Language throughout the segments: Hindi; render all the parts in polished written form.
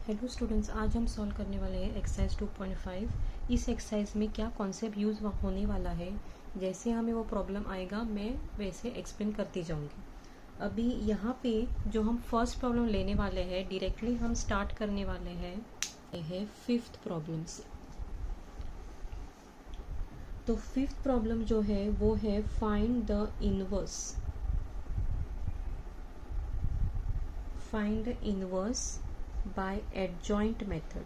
हेलो स्टूडेंट्स, आज हम सॉल्व करने वाले हैं एक्सरसाइज 2.5। इस एक्सरसाइज में क्या कॉन्सेप्ट यूज़ होने वाला है, जैसे हमें वो प्रॉब्लम आएगा मैं वैसे एक्सप्लेन करती जाऊंगी। अभी यहाँ पे जो हम फर्स्ट प्रॉब्लम लेने वाले हैं, डायरेक्टली हम स्टार्ट करने वाले हैं फिफ्थ प्रॉब्लम से। तो फिफ्थ प्रॉब्लम जो है वो है find the inverse by adjoint method.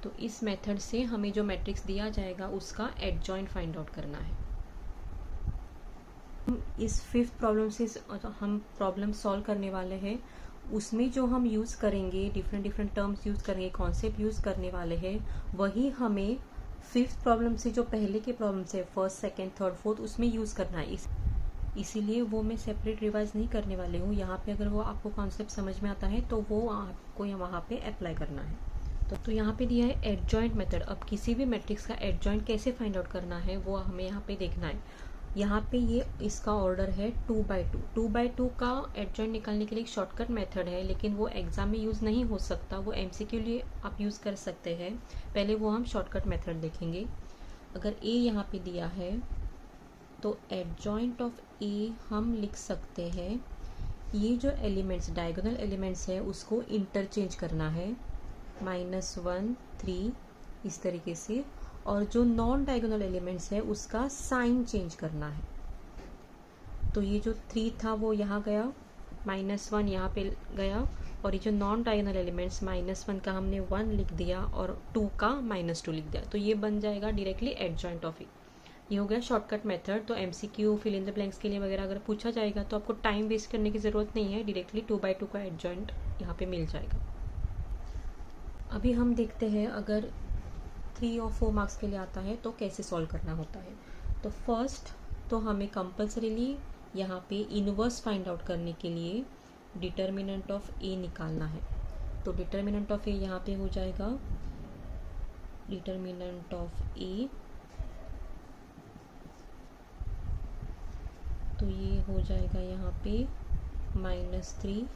तो इस मेथड से हमें जो मैट्रिक्स दिया जाएगा उसका एडजॉइंट फाइंड आउट करना है। इस फिफ्थ प्रॉब्लम से हम प्रॉब्लम सॉल्व करने वाले हैं। उसमें जो हम यूज़ करेंगे, डिफरेंट टर्म्स यूज़ करेंगे, कॉन्सेप्ट यूज़ करने वाले हैं, वही हमें फिफ्थ प्रॉब्लम से जो पहले के प्रॉब्लम से फर्स्ट, सेकेंड, थर्ड, फोर्थ उसमें यूज़ करना है। इसीलिए वो मैं सेपरेट रिवाइज नहीं करने वाली हूँ। यहाँ पे अगर वो आपको कॉन्सेप्ट समझ में आता है तो वो आपको वहाँ पे अप्लाई करना है। तो यहाँ पे दिया है एडजॉइंट मेथड। अब किसी भी मैट्रिक्स का एडजॉइंट कैसे फाइंड आउट करना है वो हमें यहाँ पे देखना है। यहाँ पे ये इसका ऑर्डर है 2/2। 2/2 का एडजॉइंट निकालने के लिए एक शॉर्टकट मेथड है, लेकिन वो एग्जाम में यूज़ नहीं हो सकता। वो एमसीक्यू लिए आप यूज़ कर सकते हैं। पहले वो हम शॉर्टकट मेथड देखेंगे। अगर ए यहाँ पे दिया है तो एडजॉइंट ऑफ ए हम लिख सकते हैं, ये जो एलिमेंट्स डायगोनल एलिमेंट्स है उसको इंटरचेंज करना है, -1 3 इस तरीके से, और जो नॉन डायगोनल एलिमेंट्स है उसका साइन चेंज करना है। तो ये जो 3 था वो यहाँ गया, -1 यहाँ पे गया, और ये जो नॉन डायगोनल एलिमेंट्स -1 का हमने 1 लिख दिया और 2 का -2 लिख दिया। तो ये बन जाएगा डायरेक्टली एडजॉइंट ऑफ ए। ये हो गया शॉर्टकट मेथड। तो MCQ fill in the blanks के लिए वगैरह अगर पूछा जाएगा तो आपको टाइम वेस्ट करने की ज़रूरत नहीं है, डायरेक्टली 2/2 का एडजॉइंट यहाँ पे मिल जाएगा। अभी हम देखते हैं अगर 3 और 4 मार्क्स के लिए आता है तो कैसे सॉल्व करना होता है। तो फर्स्ट तो हमें कंपल्सरीली यहाँ पे इनवर्स फाइंड आउट करने के लिए डिटर्मिनेंट ऑफ ए निकालना है। तो डिटर्मिनेंट ऑफ ए यहाँ पे हो जाएगा, डिटर्मिनेंट ऑफ ए, तो ये हो जाएगा यहाँ पे -3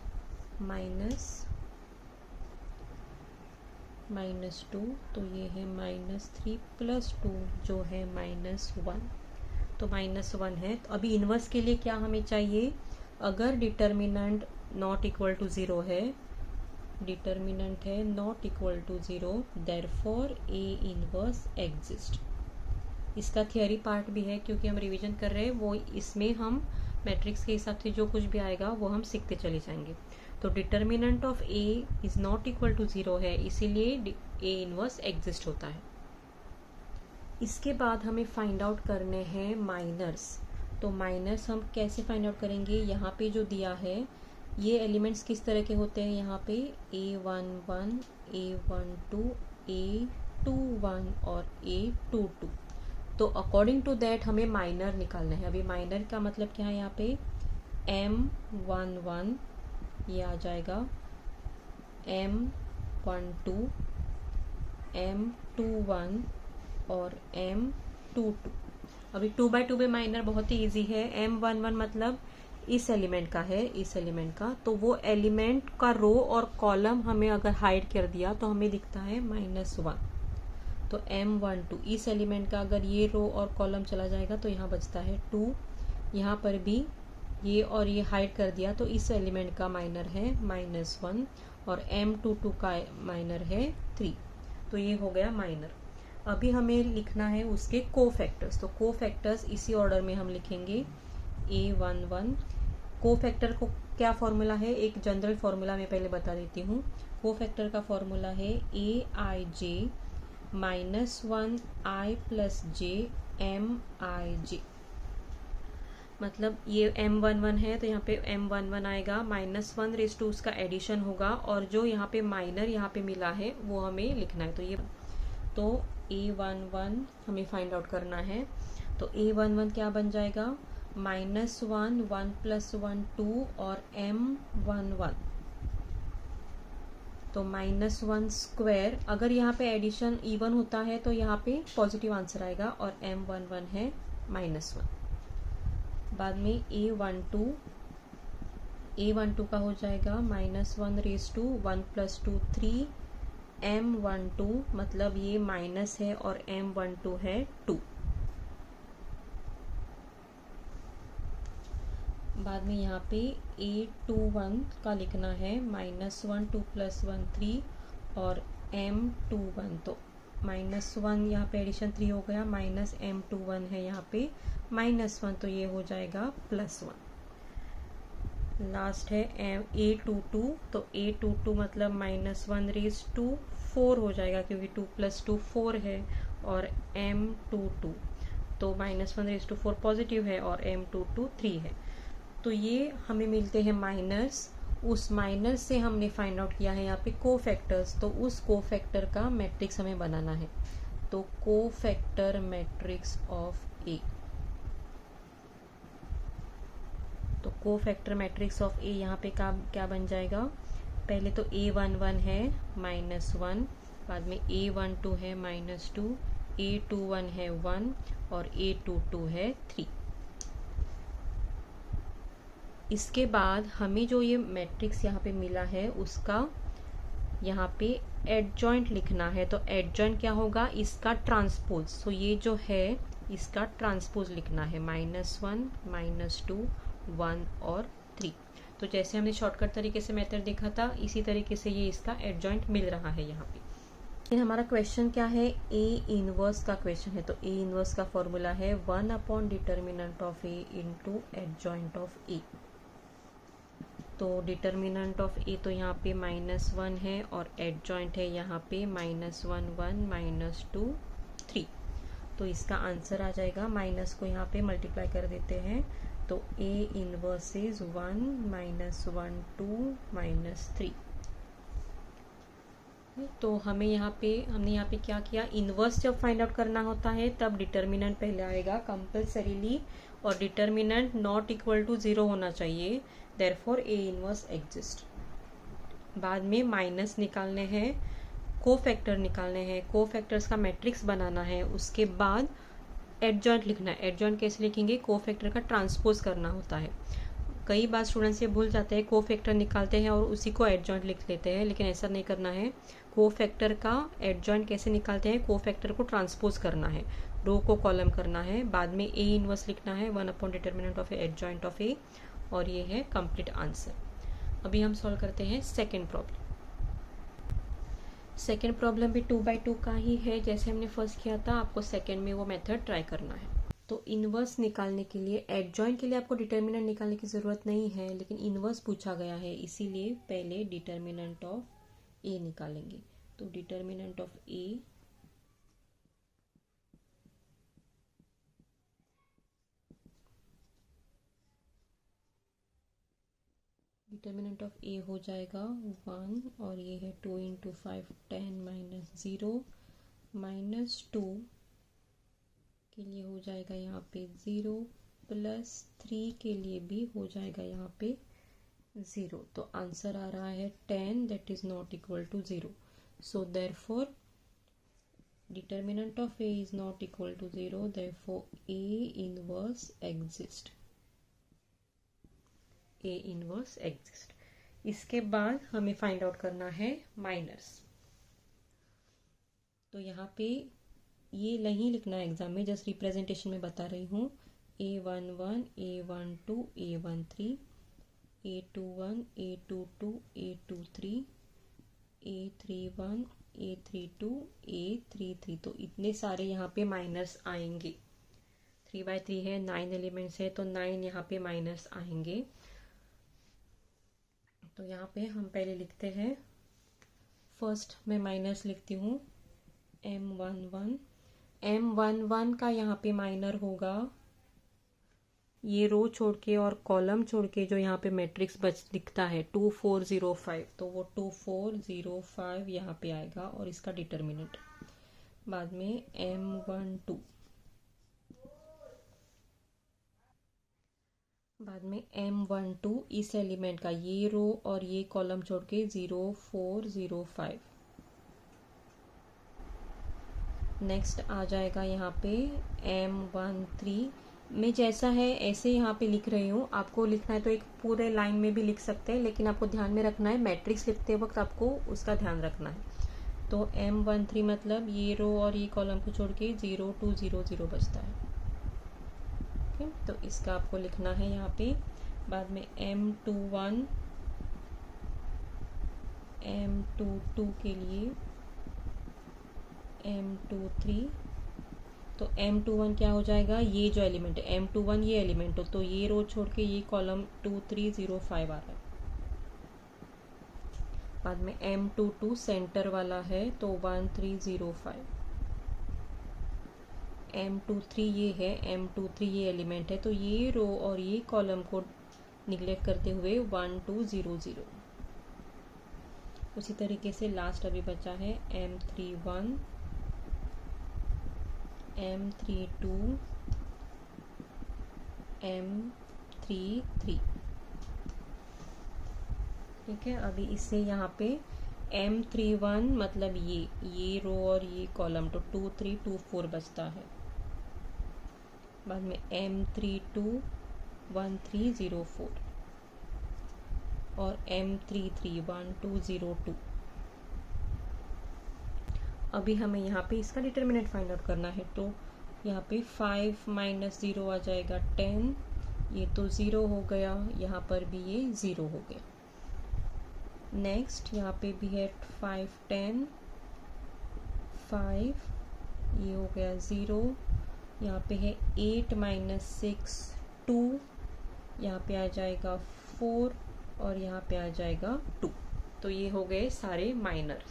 -2, तो ये है -3 + 2 जो है -1। तो -1 है। तो अभी इन्वर्स के लिए क्या हमें चाहिए, अगर डिटर्मिनेंट नॉट इक्वल टू 0 है, डिटर्मिनेंट है not equal to 0, therefore A inverse exist. इसका थियरी पार्ट भी है क्योंकि हम रिवीजन कर रहे हैं, वो इसमें हम मैट्रिक्स के हिसाब से जो कुछ भी आएगा वो हम सीखते चले जाएंगे। तो determinant of A is not equal to 0 है, इसीलिए ए इनवर्स एग्जिस्ट होता है। इसके बाद हमें फाइंड आउट करने हैं माइनर्स। तो माइनर्स हम कैसे फाइंड आउट करेंगे, यहाँ पे जो दिया है ये एलिमेंट्स किस तरह के होते हैं, यहाँ पे A11, A12, A21 और A22। तो अकॉर्डिंग टू दैट हमें माइनर निकालना है। अभी माइनर का मतलब क्या है, यहाँ पे M11 ये आ जाएगा, M12, M21 और M22। अभी 2/2 में माइनर बहुत ही ईजी है। M11 मतलब इस एलिमेंट का है, इस एलिमेंट का, तो वो एलिमेंट का रो और कॉलम हमें अगर हाइड कर दिया तो हमें दिखता है -1। तो M12 इस एलिमेंट का अगर ये रो और कॉलम चला जाएगा तो यहाँ बचता है 2। यहाँ पर भी ये और ये हाइड कर दिया तो इस एलिमेंट का माइनर है -1 और M22 का माइनर है 3। तो ये हो गया माइनर। अभी हमें लिखना है उसके कोफैक्टर्स। तो कोफैक्टर्स इसी ऑर्डर में हम लिखेंगे, A11। कोफैक्टर को क्या फॉर्मूला है, एक जनरल फॉर्मूला मैं पहले बता देती हूँ। कोफैक्टर का फॉर्मूला है AIJ -1I + j MIJ। मतलब ये M11 है तो यहाँ पे M11 आएगा, -1 रेज़ टू उसका एडिशन होगा, और जो यहाँ पे माइनर यहाँ पे मिला है वो हमें लिखना है। तो ये तो A11 हमें फाइंड आउट करना है। तो A11 क्या बन जाएगा, -1 1 + 1 2 और M11, तो -1²। अगर यहाँ पे एडिशन इवन होता है तो यहाँ पे पॉजिटिव आंसर आएगा, और M11 है -1। बाद में A12 A12 का हो जाएगा -1 + 2 3, M12 मतलब ये माइनस है और M12 है 2। बाद में यहाँ पे A21 का लिखना है -1 2 + 1 3 और M21, तो -1 यहाँ पे एडिशन 3 हो गया, -M21 है यहाँ पे -1, तो ये हो जाएगा +1। लास्ट है A22, तो A22 मतलब -1 = 4 हो जाएगा क्योंकि 2 + 2 4 है, और M22 तो -1 = 4 पॉजिटिव है और M22 3 है। तो ये हमें मिलते हैं माइनस। उस माइनस से हमने फाइंड आउट किया है यहाँ पे कोफैक्टर्स, तो उस कोफैक्टर का मैट्रिक्स हमें बनाना है। तो कोफैक्टर मैट्रिक्स ऑफ ए, तो कोफैक्टर मैट्रिक्स ऑफ ए यहाँ पे क्या बन जाएगा, पहले तो A11 है -1, बाद में A12 है -2, A21 है 1 और A22 है 3। इसके बाद हमें जो ये मैट्रिक्स यहाँ पे मिला है उसका यहाँ पे एडजॉइंट लिखना है। तो एडजॉइंट क्या होगा, इसका ट्रांसपोज। सो ये जो है इसका ट्रांसपोज लिखना है, -1 -2 1 और 3। तो जैसे हमने शॉर्टकट तरीके से मेथड देखा था, इसी तरीके से ये इसका एडजॉइंट मिल रहा है यहाँ पे। हमारा क्वेश्चन क्या है, ए इनवर्स का क्वेश्चन है। तो ए इनवर्स का फॉर्मूला है 1/डिटर्मिनेंट of A into adjoint of A. तो डिटर्मिनेंट ऑफ ए तो यहाँ पे -1 है और एडजॉइंट है यहाँ पे -1 1 -2 3। तो इसका आंसर आ जाएगा, माइनस को यहाँ पे मल्टीप्लाई कर देते हैं, तो ए इनवर्स इज 1 -1 2 -3। तो हमने यहाँ पे क्या किया, इनवर्स जब फाइंड आउट करना होता है तब डिटर्मिनेंट पहले आएगा कंपल्सरीली, और डिटर्मिनेंट नॉट इक्वल टू 0 होना चाहिए, देयरफॉर ए इनवर्स एग्जिस्ट। बाद में माइनस निकालने हैं, कोफैक्टर निकालने हैं, कोफैक्टर्स का मैट्रिक्स बनाना है, उसके बाद एडजॉइंट लिखना है। एडजॉइंट कैसे लिखेंगे, कोफैक्टर का ट्रांसपोज करना होता है। कई बार स्टूडेंट्स ये भूल जाते हैं, कोफैक्टर निकालते हैं और उसी को एडजॉइंट लिख लेते हैं, लेकिन ऐसा नहीं करना है। कोफैक्टर का एडजॉइंट कैसे निकालते हैं, कोफैक्टर को ट्रांसपोज करना है, रो को कॉलम करना है, बाद में ए इनवर्स लिखना है 1/डिटर्मिनेंट ऑफ ए एडजॉइंट ऑफ ए, और ये है कंप्लीट आंसर। अभी हम सॉल्व करते हैं सेकेंड प्रॉब्लम। सेकेंड प्रॉब्लम भी 2/2 का ही है, जैसे हमने फर्स्ट किया था, आपको सेकेंड में वो मेथड ट्राई करना है। तो इनवर्स निकालने के लिए, एडजॉइंट के लिए आपको डिटर्मिनेंट निकालने की ज़रूरत नहीं है, लेकिन इनवर्स पूछा गया है, इसीलिए पहले डिटर्मिनेंट ऑफ ए निकालेंगे। तो डिटर्मिनेंट ऑफ ए हो जाएगा 1, और ये है 2 × 5 10 -0 -2 के लिए हो जाएगा यहाँ पे 0, +3 के लिए भी हो जाएगा यहाँ पे 0। तो आंसर आ रहा है 10, that is not equal to 0। So therefore determinant of A is not equal to 0, therefore A inverse exist. A inverse exist. इसके बाद हमें फाइंड आउट करना है माइनस। तो यहाँ पे ये नहीं लिखना है एग्जाम में, जस्ट रिप्रेजेंटेशन में बता रही हूँ। A11 A12 A13 A21 A22 A23 A31 A32 A33, तो इतने सारे यहाँ पे माइनस आएंगे। 3/3 है, 9 एलिमेंट्स है, तो 9 यहाँ पे माइनस आएंगे। तो यहाँ पे हम पहले लिखते हैं, फर्स्ट मैं माइनस लिखती हूँ M11 का यहाँ पे माइनर होगा ये रो छोड़ के और कॉलम छोड़ के, जो यहाँ पे मैट्रिक्स दिखता है 2405, तो वो 2405 यहाँ पे आएगा और इसका डिटर्मिनेंट। बाद में M12, बाद में M12 इस एलिमेंट का, ये रो और ये कॉलम छोड़ के 0405। नेक्स्ट आ जाएगा यहाँ पे M13, मैं जैसा है ऐसे यहाँ पे लिख रही हूँ, आपको लिखना है तो एक पूरे लाइन में भी लिख सकते हैं, लेकिन आपको ध्यान में रखना है मैट्रिक्स लिखते वक्त आपको उसका ध्यान रखना है। तो M13 मतलब ये रो और ये कॉलम को छोड़ के 0 2 0 0 बचता है। ठीक, तो इसका आपको लिखना है यहाँ पे। बाद में M21 M22 के लिए M23, तो M21 क्या हो जाएगा, ये जो एलिमेंट है M21 ये एलिमेंट हो, तो ये रो छोड़ के ये कॉलम 2305 आ रहा है। बाद में M22 सेंटर वाला है तो 1305। M23 ये है, M23 ये एलिमेंट है, तो ये रो और ये कॉलम को निगलेक्ट करते हुए 1200। उसी तरीके से लास्ट अभी बचा है M31 M32 M33। ठीक है, अभी इससे यहाँ पे M31 मतलब ये रो और ये कॉलम तो 2324 बचता है। बाद में M32 1304 और M33 1202। अभी हमें यहाँ पे इसका डिटर्मिनेंट फाइंड आउट करना है, तो यहाँ पे 5 माइनस 0 आ जाएगा 10, ये तो 0 हो गया, यहाँ पर भी ये 0 हो गया। नेक्स्ट यहाँ पे भी है 5 10 5, ये हो गया 0, यहाँ पे है 8 माइनस 6 2, यहाँ पे आ जाएगा 4 और यहाँ पे आ जाएगा 2। तो ये हो गए सारे माइनर।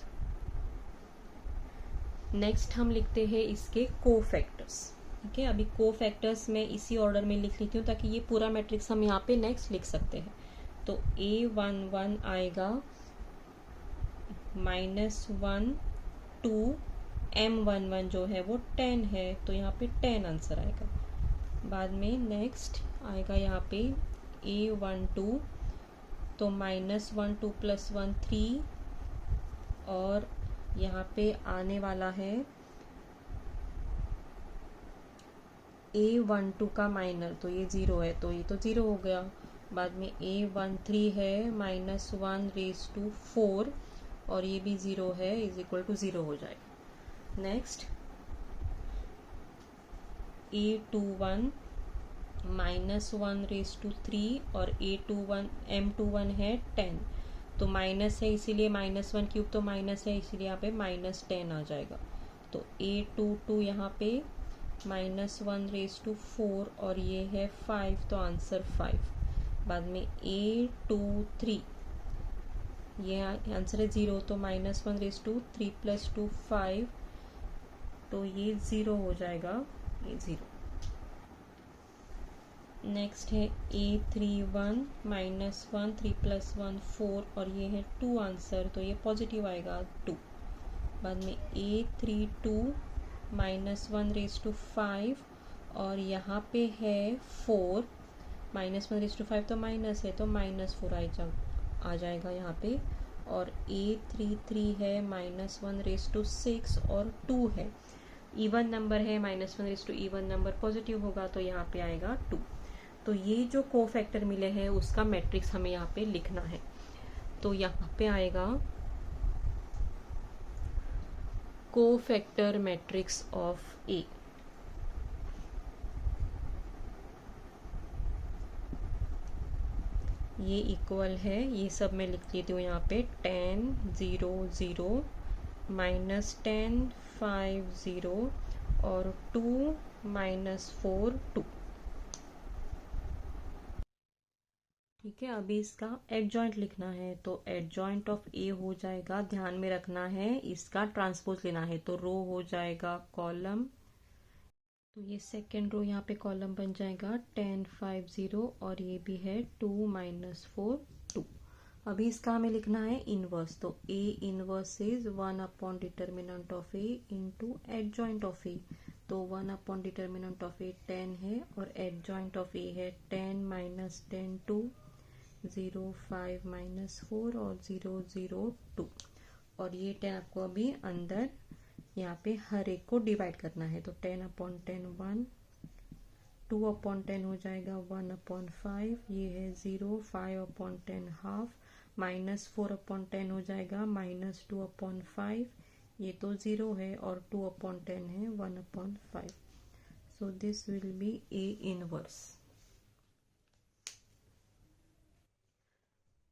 नेक्स्ट हम लिखते हैं इसके कोफैक्टर्स। ठीक है, अभी कोफैक्टर्स मैं इसी ऑर्डर में लिख लेती हूँ ताकि ये पूरा मैट्रिक्स हम यहाँ पे नेक्स्ट लिख सकते हैं। तो A11 आएगा -1 2, M11 जो है वो 10 है, तो यहाँ पे 10 आंसर आएगा। बाद में नेक्स्ट आएगा यहाँ पे A12, तो -1 2 + 1 3, और यहाँ पे आने वाला है A12 का माइनर, तो ये 0 है, तो ये तो 0 हो गया। बाद में A13 है -1⁴, और ये भी 0 है, = 0 हो जाएगा। नेक्स्ट A21 -1�3, और M21 है 10, तो माइनस है इसीलिए -1³ तो माइनस है, इसीलिए यहाँ पे -10 आ जाएगा। तो A22 यहाँ पे -1⁴, और ये है 5, तो आंसर 5। बाद में A23 ये आंसर है 0, तो -1⁵ + 2 5, तो ये 0 हो जाएगा, ये 0। नेक्स्ट है A31 -1 3 + 1 4, और ये है 2 आंसर, तो ये पॉजिटिव आएगा 2। बाद में A32 -1⁵, और यहाँ पे है 4, -1⁵ तो माइनस है, तो -4 आ जाएगा यहाँ पे। और A33 है -1�6, और 2 है, इवन नंबर है, -1 इवन नंबर पॉजिटिव होगा, तो यहाँ पे आएगा 2। तो ये जो कोफैक्टर मिले हैं उसका मैट्रिक्स हमें यहाँ पे लिखना है। तो यहाँ पे आएगा कोफैक्टर मैट्रिक्स ऑफ A। ये इक्वल है, ये सब मैं लिख लेती हूँ यहाँ पे 10 0 0 -10 5 0 और 2 -4 2। ठीक है, अभी इसका एडजॉइंट लिखना है, तो एडजॉइंट ऑफ A हो जाएगा, ध्यान में रखना है इसका ट्रांसपोज लेना है, तो रो हो जाएगा कॉलम, तो ये सेकेंड रो यहाँ पे कॉलम बन जाएगा 10 5 0, और ये भी है 2 -4 2। अभी इसका हमें लिखना है इनवर्स, तो A inverse is 1 determinant of A into adjoint of A, तो 1 डिटर्मिनेंट ऑफ A 10 है, और एडजॉइंट ऑफ A है 10 -10 2 0 5 -4 और 0 0 2, और ये 10 आपको अभी अंदर यहाँ पे हर एक को डिवाइड करना है, तो 10/10 1 2/10 हो जाएगा 1/5, ये है 0, 5/10 हाफ, -4/10 हो जाएगा -2/5, ये तो 0 है और 2/10 है 1/5. So this will be A inverse.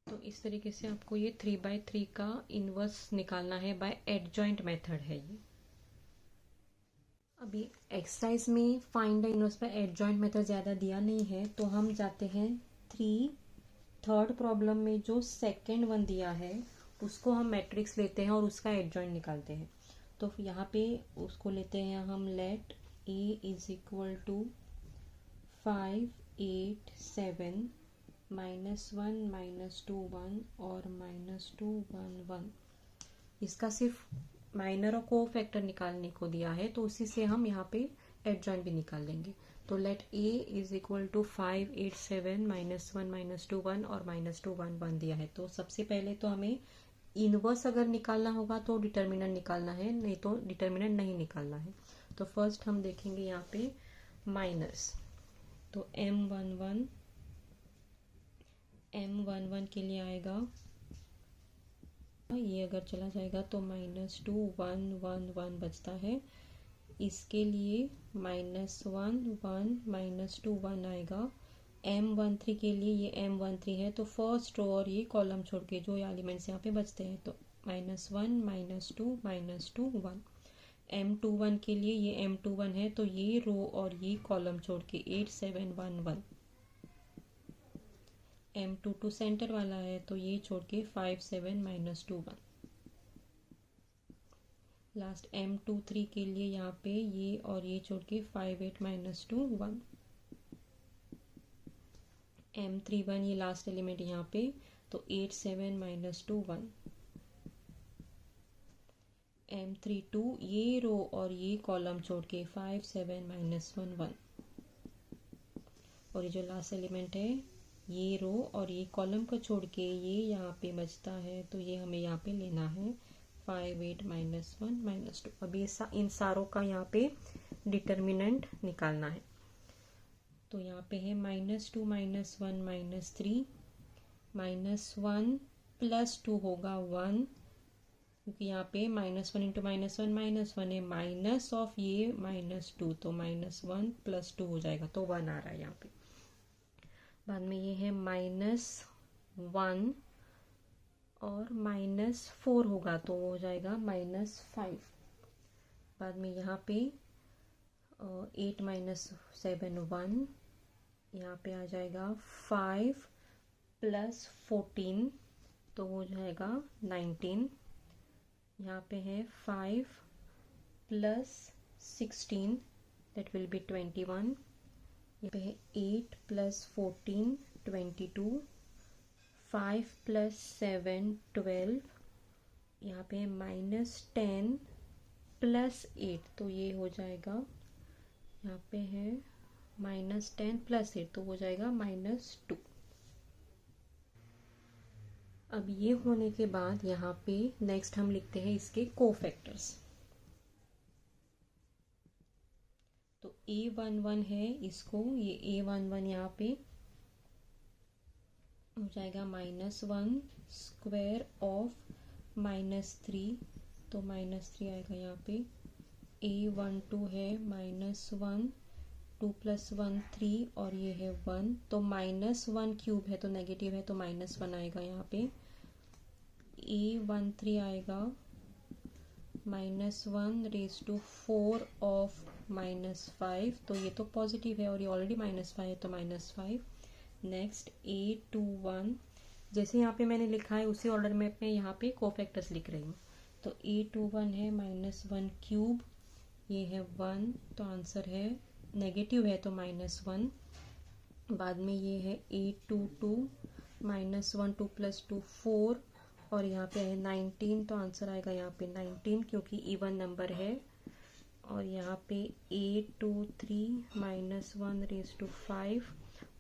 तो इस तरीके से आपको ये 3/3 का इनवर्स निकालना है बाय एडजॉइंट मेथड है ये. अभी एक्सरसाइज में find the inverse by adjoint method ज़्यादा दिया नहीं है, तो हम जाते हैं थर्ड प्रॉब्लम में जो सेकेंड वन दिया है उसको हम मैट्रिक्स लेते हैं और उसका एडजॉइंट निकालते हैं. तो यहाँ पे उसको लेते हैं हम, let A is equal to 5, 8, 7, -1, -2, 1 और -2, 1, 1. इसका सिर्फ माइनर और को फैक्टर निकालने को दिया है, तो उसी से हम यहाँ पे एडजॉइंट भी निकाल लेंगे. तो let A is equal to 5, 8, 7, -1, -2, 1 और -2, 1, 1 दिया है. तो सबसे पहले तो हमें इनवर्स अगर निकालना होगा तो डिटर्मिनेंट निकालना है, नहीं तो डिटर्मिनेंट नहीं निकालना है. तो फर्स्ट हम देखेंगे यहाँ पे माइनस. तो M11 के लिए आएगा, ये अगर चला जाएगा तो -2, 1, 1, 1 बचता है. इसके लिए -1, 1, -2, 1 आएगा. M13 के लिए ये M13 है, तो फर्स्ट रो और ये कॉलम छोड़ के जो एलिमेंट्स यहाँ पे बचते हैं, तो -1, -2, -2, 1. M21 के लिए ये M21 है, तो ये रो और ये कॉलम छोड़ के 8, 7, 1, 1. M22 सेंटर वाला है, तो ये छोड़ के 5, 7, -2, 1. लास्ट M23 के लिए यहाँ पे ये और ये छोड़ के 5, 8, -2, 1. M31 ये लास्ट एलिमेंट यहाँ पे, तो 8, 7, -2, 1. M32 ये रो और ये कॉलम छोड़ के 5, 7, -1, 1. और ये जो लास्ट एलिमेंट है, ये रो और ये कॉलम को छोड़ के ये यहाँ पे बचता है, तो ये हमें यहाँ पे लेना है 5, 8, -1, -2. अभी इन सारों का यहाँ पे डिटर्मिनेंट निकालना है. तो यहाँ पे है -2, -1, -3, -1 + 2 होगा 1, क्योंकि यहाँ पे -1 × -1 -1 है, माइनस ऑफ ये -2, तो -1 + 2 हो जाएगा, तो 1 आ रहा है यहाँ पे. बाद में ये है -1 और -4 होगा, तो वो हो जाएगा -5. बाद में यहाँ पे 8 - 7, 1. यहाँ पे आ जाएगा 5 + 14, तो हो जाएगा 19. यहाँ पे है 5 + 16, दैट विल बी 21. यहाँ पे है 8 + 14, 22. 5 + 7, 12. यहाँ पे है -10 + 8, तो ये हो जाएगा, यहाँ पे है -10 + 8, तो हो जाएगा -2. अब ये होने के बाद यहाँ पे नेक्स्ट हम लिखते हैं इसके कोफैक्टर्स. तो A11 है, इसको ये A11 यहाँ पे हो जाएगा -1 स्क्वायर ऑफ -3, तो -3 आएगा यहाँ पे. A12 है -1, 2 + 1 3 और ये है 1, तो -1 क्यूब है तो नेगेटिव है, तो -1 आएगा यहाँ पे. A13 आएगा -1⁴ ऑफ -5, तो ये तो पॉजिटिव है और ये ऑलरेडी -5 है, तो -5. नेक्स्ट A21, जैसे यहाँ पे मैंने लिखा है उसी ऑर्डर में मैं यहाँ पे कोफैक्टर्स लिख रही हूँ. तो A21 है -1 क्यूब, ये है 1, तो आंसर है नेगेटिव है तो -1. बाद में ये है A22 -1, 2 + 2 4 और यहाँ पे है 19, तो आंसर आएगा यहाँ पे 19 क्योंकि इवन नंबर है. और यहाँ पे A23 -1⁵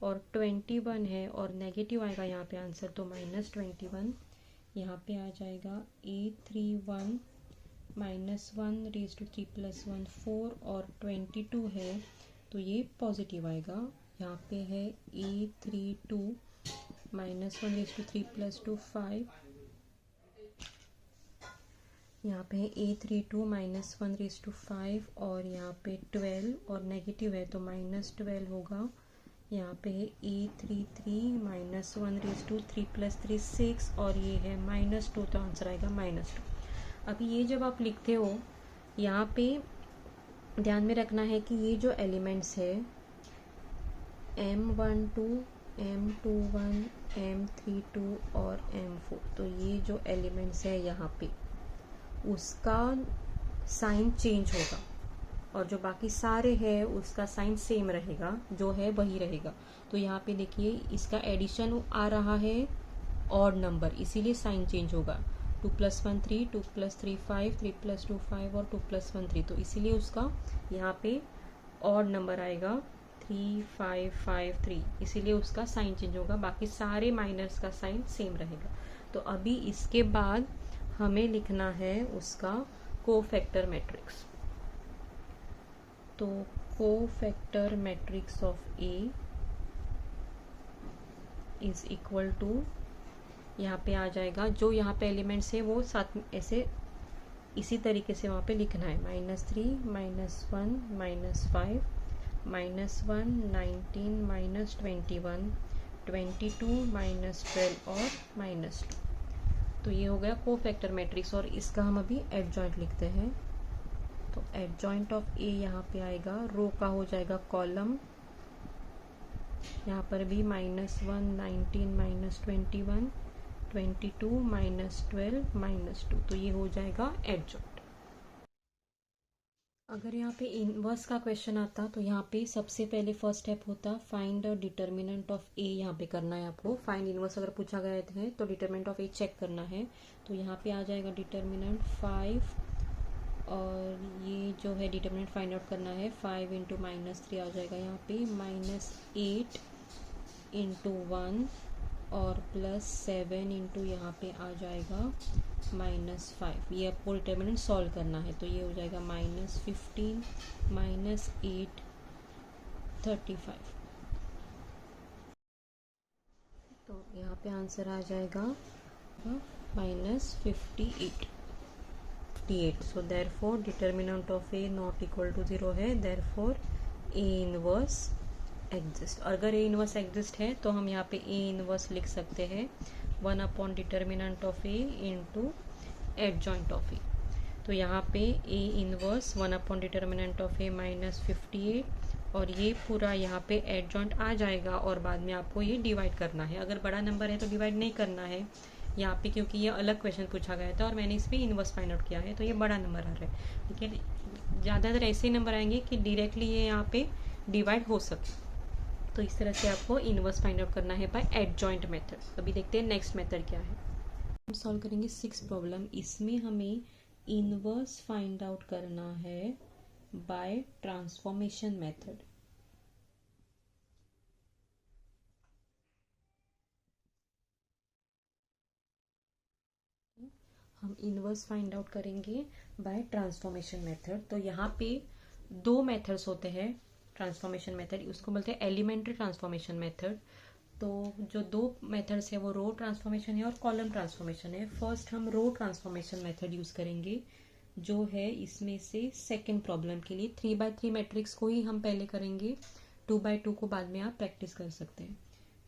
और 21 है और नेगेटिव आएगा यहाँ पे आंसर, तो -21. यहाँ पे आ जाएगा A31 -1⁵3 + 1 4 और 22 है, तो ये पॉजिटिव आएगा। यहाँ पे है A32 -1/3 + 2 5। यहाँ पे है A32 -1/5 और यहाँ पे 12 और नेगेटिव है तो -12 होगा। यहाँ पे है A33 -1/3 + 3 6 और ये है -2 तो आंसर आएगा -2। अभी ये जब आप लिखते हो यहाँ पे ध्यान में रखना है कि ये जो एलिमेंट्स है M12 M21 M32 और M4, तो ये जो एलिमेंट्स है यहाँ पे उसका साइन चेंज होगा और जो बाकी सारे हैं उसका साइन सेम रहेगा, जो है वही रहेगा। तो यहाँ पे देखिए इसका एडिशन आ रहा है ऑड नंबर, इसीलिए साइन चेंज होगा। 2 + 1 3, 2 + 3 5, 3 + 2 5 और 2 + 1 3, तो इसीलिए उसका यहाँ पे ऑड नंबर आएगा 3 5 5 3, इसीलिए उसका साइन चेंज होगा। बाकी सारे माइनर्स का साइन सेम रहेगा। तो अभी इसके बाद हमें लिखना है उसका कोफैक्टर मैट्रिक्स। तो cofactor matrix of A is equal to, यहाँ पे आ जाएगा जो यहाँ पे एलिमेंट्स है वो साथ में ऐसे इसी तरीके से वहाँ पे लिखना है। -3 -1 -5 -1 19 -21 22 -12 और -2। तो ये हो गया कोफैक्टर मैट्रिक्स और इसका हम अभी एडजॉइंट लिखते हैं। तो एडजॉइंट ऑफ ए यहाँ पे आएगा, रो का हो जाएगा कॉलम, यहाँ पर भी -1 19 -21 22 -12 -2, तो ये हो जाएगा एडजॉइंट। अगर यहाँ पे इनवर्स का क्वेश्चन आता तो यहाँ पे सबसे पहले फर्स्ट स्टेप होता फाइंड द डिटर्मिनेंट ऑफ ए। यहाँ पे करना है आपको फाइंड इनवर्स, अगर पूछा गया है तो डिटर्मिनेंट ऑफ ए चेक करना है। तो यहाँ पे आ जाएगा डिटर्मिनेंट 5 और ये जो है डिटर्मिनेंट फाइंड आउट करना है। 5 × -3 आ जाएगा यहाँ पे -8 × 1 और +7 × यहाँ पे आ जाएगा -5। ये आपको डिटर्मिनेंट सॉल्व करना है। तो ये हो जाएगा -15 -8 35। तो यहाँ पे आंसर आ जाएगा -58। So therefore determinant of A not equal to 0 है, देयरफॉर ए इनवर्स एग्जिस्ट। अगर ए इनवर्स एग्जिस्ट है तो हम यहाँ पे ए इनवर्स लिख सकते हैं 1 determinant of A into adjoint of A. तो यहाँ पे A inverse 1 determinant of A -58 और ये पूरा यहाँ पे एडजॉइंट आ जाएगा और बाद में आपको ये डिवाइड करना है। अगर बड़ा नंबर है तो डिवाइड नहीं करना है यहाँ पे, क्योंकि ये अलग क्वेश्चन पूछा गया था और मैंने इस पर इनवर्स फाइंड आउट किया है, तो ये बड़ा नंबर आ रहा है। लेकिन ज़्यादातर ऐसे नंबर आएंगे कि डायरेक्टली ये यहाँ पे डिवाइड हो सके, तो इस तरह से आपको इनवर्स फाइंड आउट करना है बाय एडजॉइंट मेथड। अभी देखते हैं नेक्स्ट मेथड क्या है। हम सॉल्व करेंगे 6 प्रॉब्लम। इसमें हमें इनवर्स फाइंड आउट करना है बाय ट्रांसफॉर्मेशन मेथड। हम इनवर्स फाइंड आउट करेंगे बाय ट्रांसफॉर्मेशन मेथड। तो यहाँ पे 2 मेथड्स होते हैं ट्रांसफॉर्मेशन मेथड, उसको बोलते हैं एलिमेंट्री ट्रांसफॉर्मेशन मेथड। तो जो 2 मेथड्स है वो रो ट्रांसफॉर्मेशन है और कॉलम ट्रांसफॉर्मेशन है। फर्स्ट हम रो ट्रांसफॉर्मेशन मेथड यूज करेंगे, जो है इसमें से सेकेंड प्रॉब्लम के लिए 3x3 मैट्रिक्स को ही हम पहले करेंगे, 2x2 को बाद में आप प्रैक्टिस कर सकते हैं।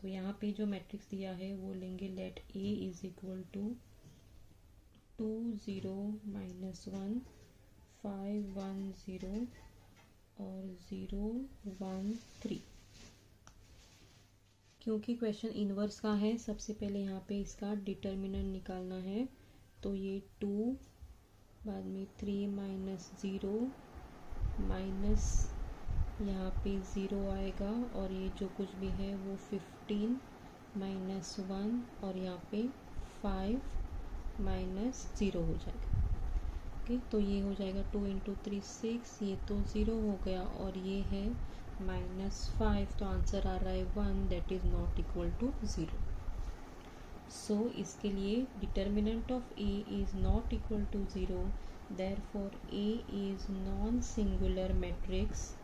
तो यहाँ पे जो मैट्रिक्स दिया है वो लेंगे, let A is equal to 2 0 -1 5 1 0 और 0 1 3। क्योंकि क्वेश्चन इनवर्स का है, सबसे पहले यहाँ पे इसका डिटर्मिनेंट निकालना है। तो ये 2 बाद में 3 -0 माइनस यहाँ पे 0 आएगा और ये जो कुछ भी है वो 15 -1 और यहाँ पे 5 -0 हो जाएगा। ओके, तो ये हो जाएगा 2 × 3 6, ये तो 0 हो गया और ये है -5, तो आंसर आ रहा है 1, that is not equal to 0। So इसके लिए determinant of A is not equal to 0, therefore A is non singular matrix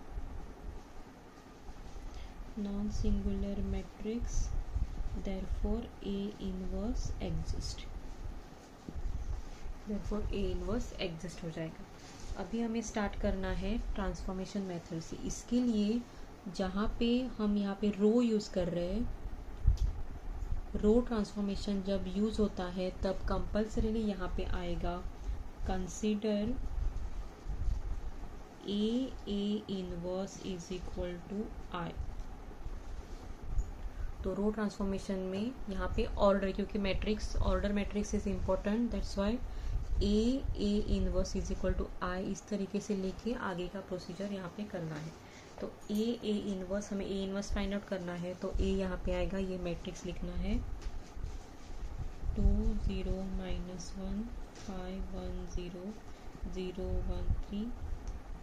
non singular matrix, therefore A inverse exist, therefore A inverse exist हो जाएगा। अभी हमें स्टार्ट करना है ट्रांसफॉर्मेशन मेथड से। इसके लिए जहाँ पे हम यहाँ पे रो यूज़ कर रहे हैं, रो ट्रांसफॉर्मेशन जब यूज़ होता है तब कंपल्सरीली यहाँ पे आएगा consider A inverse is equal to I. तो रो ट्रांसफॉर्मेशन में यहाँ पे ऑर्डर, क्योंकि matrix order matrix is important, that's why A inverse is equal to I, इस तरीके से लेके आगे का प्रोसीजर यहाँ पे करना है। तो ए इनवर्स, हमें ए इनवर्स फाइंड आउट करना है, तो ए यहाँ पे आएगा, ये मैट्रिक्स लिखना है 2 0 -1 5 1 0 0 1 3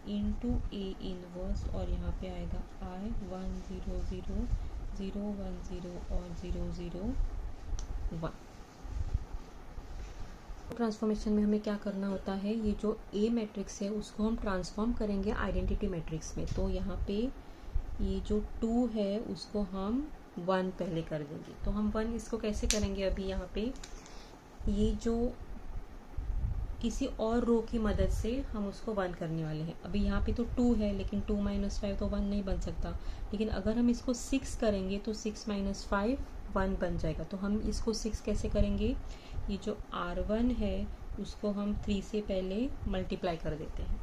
इंटू ए इनवर्स, और यहाँ पे आएगा आई 1 0 0 0 1 0 और 0 0 1। ट्रांसफॉर्मेशन में हमें क्या करना होता है, ये जो ए मैट्रिक्स है उसको हम ट्रांसफॉर्म करेंगे आइडेंटिटी मैट्रिक्स में। तो यहाँ पे ये जो 2 है उसको हम 1 पहले कर देंगे। तो हम 1 इसको कैसे करेंगे, अभी यहाँ पे ये जो किसी और रो की मदद से हम उसको 1 करने वाले हैं। अभी यहाँ पे तो 2 है, लेकिन 2 - 5 तो 1 नहीं बन सकता। लेकिन अगर हम इसको 6 करेंगे तो 6 - 5 1 बन जाएगा। तो हम इसको 6 कैसे करेंगे, ये जो R1 है उसको हम 3 से पहले मल्टीप्लाई कर देते हैं।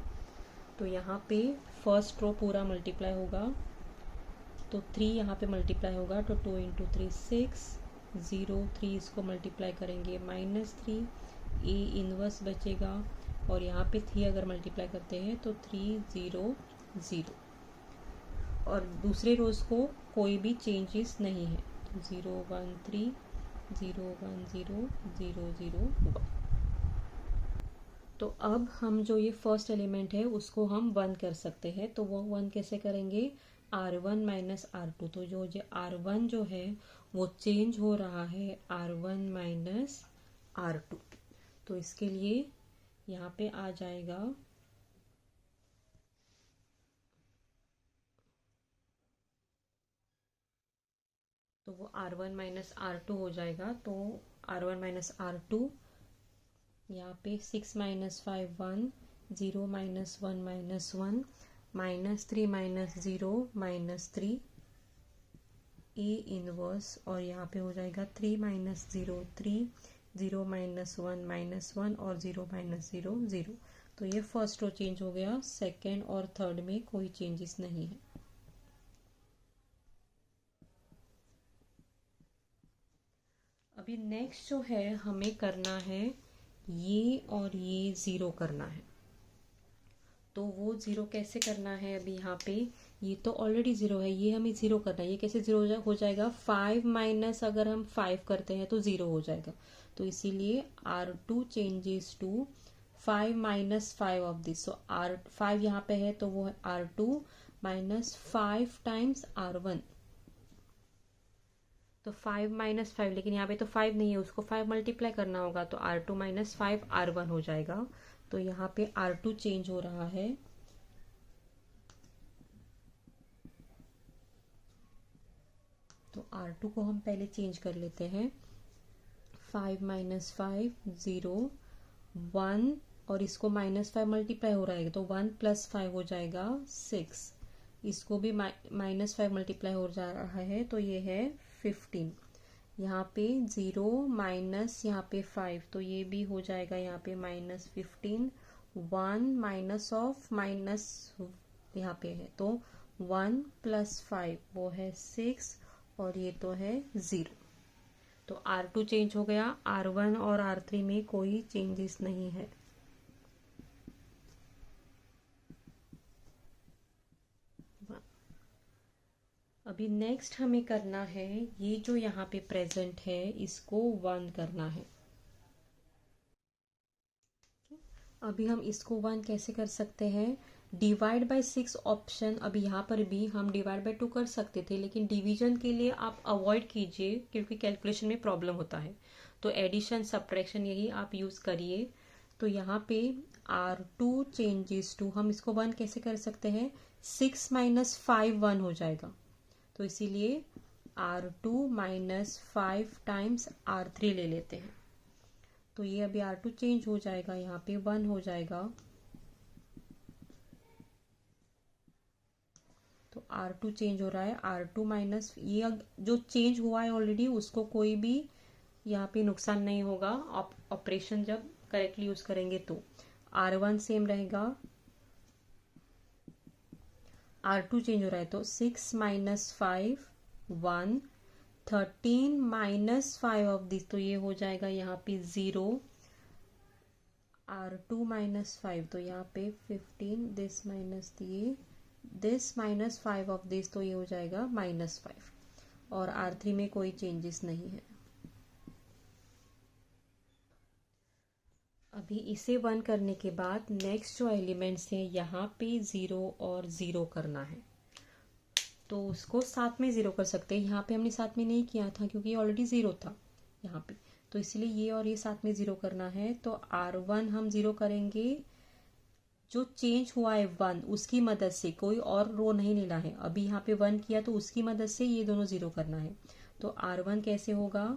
तो यहाँ पे फर्स्ट रो पूरा मल्टीप्लाई होगा, तो 3 यहाँ पे मल्टीप्लाई होगा, तो 2 × 3 6 0 3 इसको मल्टीप्लाई करेंगे -3, ए इनवर्स बचेगा, और यहाँ पे 3 अगर मल्टीप्लाई करते हैं तो 3 0 0, और दूसरे रोज को कोई भी चेंजेस नहीं है, तो 0 1 3 0 1 0 0 0 1। तो अब हम जो ये फर्स्ट एलिमेंट है उसको हम 1 कर सकते हैं। तो वो 1 कैसे करेंगे, R1 - R2। तो जो R1 जो है वो चेंज हो रहा है R1 - R2। तो इसके लिए यहाँ पे आ जाएगा तो वो R1 - R2 हो जाएगा। तो R1 - R2 यहाँ पे 6 - 5 1 0 - 1 -1 -3 -0 -3 ए इनवर्स, और यहाँ पे हो जाएगा 3 - 0 3 0 - 1 -1 और 0 -0 0। तो ये फर्स्ट रो चेंज हो गया, सेकेंड और थर्ड में कोई चेंजेस नहीं है। अभी नेक्स्ट जो है हमें करना है ये और ये 0 करना है। तो वो 0 कैसे करना है, अभी यहाँ पे ये तो ऑलरेडी 0 है, ये हमें 0 करना है। ये कैसे 0 हो जाएगा, 5 माइनस अगर हम 5 करते हैं तो 0 हो जाएगा। तो इसीलिए R2 changes to 5 - 5 of this. So R5 यहाँ पे है तो वो है R2 - 5 टाइम्स R1। तो 5 - 5, लेकिन यहाँ पे तो 5 नहीं है, उसको 5 मल्टीप्लाई करना होगा, तो R2 - 5 R1 हो जाएगा। तो यहाँ पे R2 चेंज हो रहा है, तो R2 को हम पहले चेंज कर लेते हैं। 5 - 5 0 1, और इसको -5 मल्टीप्लाई हो रहा है तो 1 + 5 हो जाएगा 6। इसको भी -5 मल्टीप्लाई हो जा रहा है तो ये है 15। यहाँ पे 0 माइनस यहाँ पे 5, तो ये भी हो जाएगा यहाँ पे -15। 1 माइनस ऑफ माइनस यहाँ पे है, तो 1 + 5 वो है 6, और ये तो है 0। तो R2 चेंज हो गया, R1 और R3 में कोई चेंजेस नहीं है। अभी नेक्स्ट हमें करना है ये जो यहाँ पे प्रेजेंट है इसको 1 करना है। अभी हम इसको 1 कैसे कर सकते हैं, डिवाइड बाय 6 ऑप्शन, अभी यहाँ पर भी हम डिवाइड बाय 2 कर सकते थे, लेकिन डिवीजन के लिए आप अवॉइड कीजिए क्योंकि कैलकुलेशन में प्रॉब्लम होता है। तो एडिशन सब्ट्रैक्शन यही आप यूज करिए। तो यहाँ पे R2 चेंजेस टू, हम इसको 1 कैसे कर सकते हैं, 6 - 5 1 हो जाएगा। तो इसीलिए R2 माइनस 5 टाइम्स R3 ले लेते हैं। तो ये अभी R2 चेंज हो जाएगा, यहाँ पे 1 हो जाएगा। तो R2 चेंज हो रहा है, R2 माइनस ये जो चेंज हुआ है ऑलरेडी उसको कोई भी यहाँ पे नुकसान नहीं होगा ऑपरेशन जब करेक्टली यूज करेंगे तो। R1 सेम रहेगा, R2 चेंज हो रहा है तो 6 माइनस 5 1, 13 माइनस 5 ऑफ दिस, तो ये हो जाएगा यहाँ पे 0। R2 माइनस 5 तो यहाँ पे 15, this minus this minus 5 of this, तो ये हो जाएगा -5। और R3 में कोई चेंजेस नहीं है। अभी इसे 1 करने के बाद नेक्स्ट जो एलिमेंट्स हैं यहाँ पे 0 और 0 करना है, तो उसको साथ में 0 कर सकते हैं। यहाँ पे हमने साथ में नहीं किया था क्योंकि ये ऑलरेडी 0 था यहाँ पे, तो इसलिए ये और ये साथ में 0 करना है। तो R1 हम 0 करेंगे, जो चेंज हुआ है 1 उसकी मदद से, कोई और रो नहीं लेना है। अभी यहाँ पे 1 किया तो उसकी मदद से ये दोनों 0 करना है। तो R1 कैसे होगा,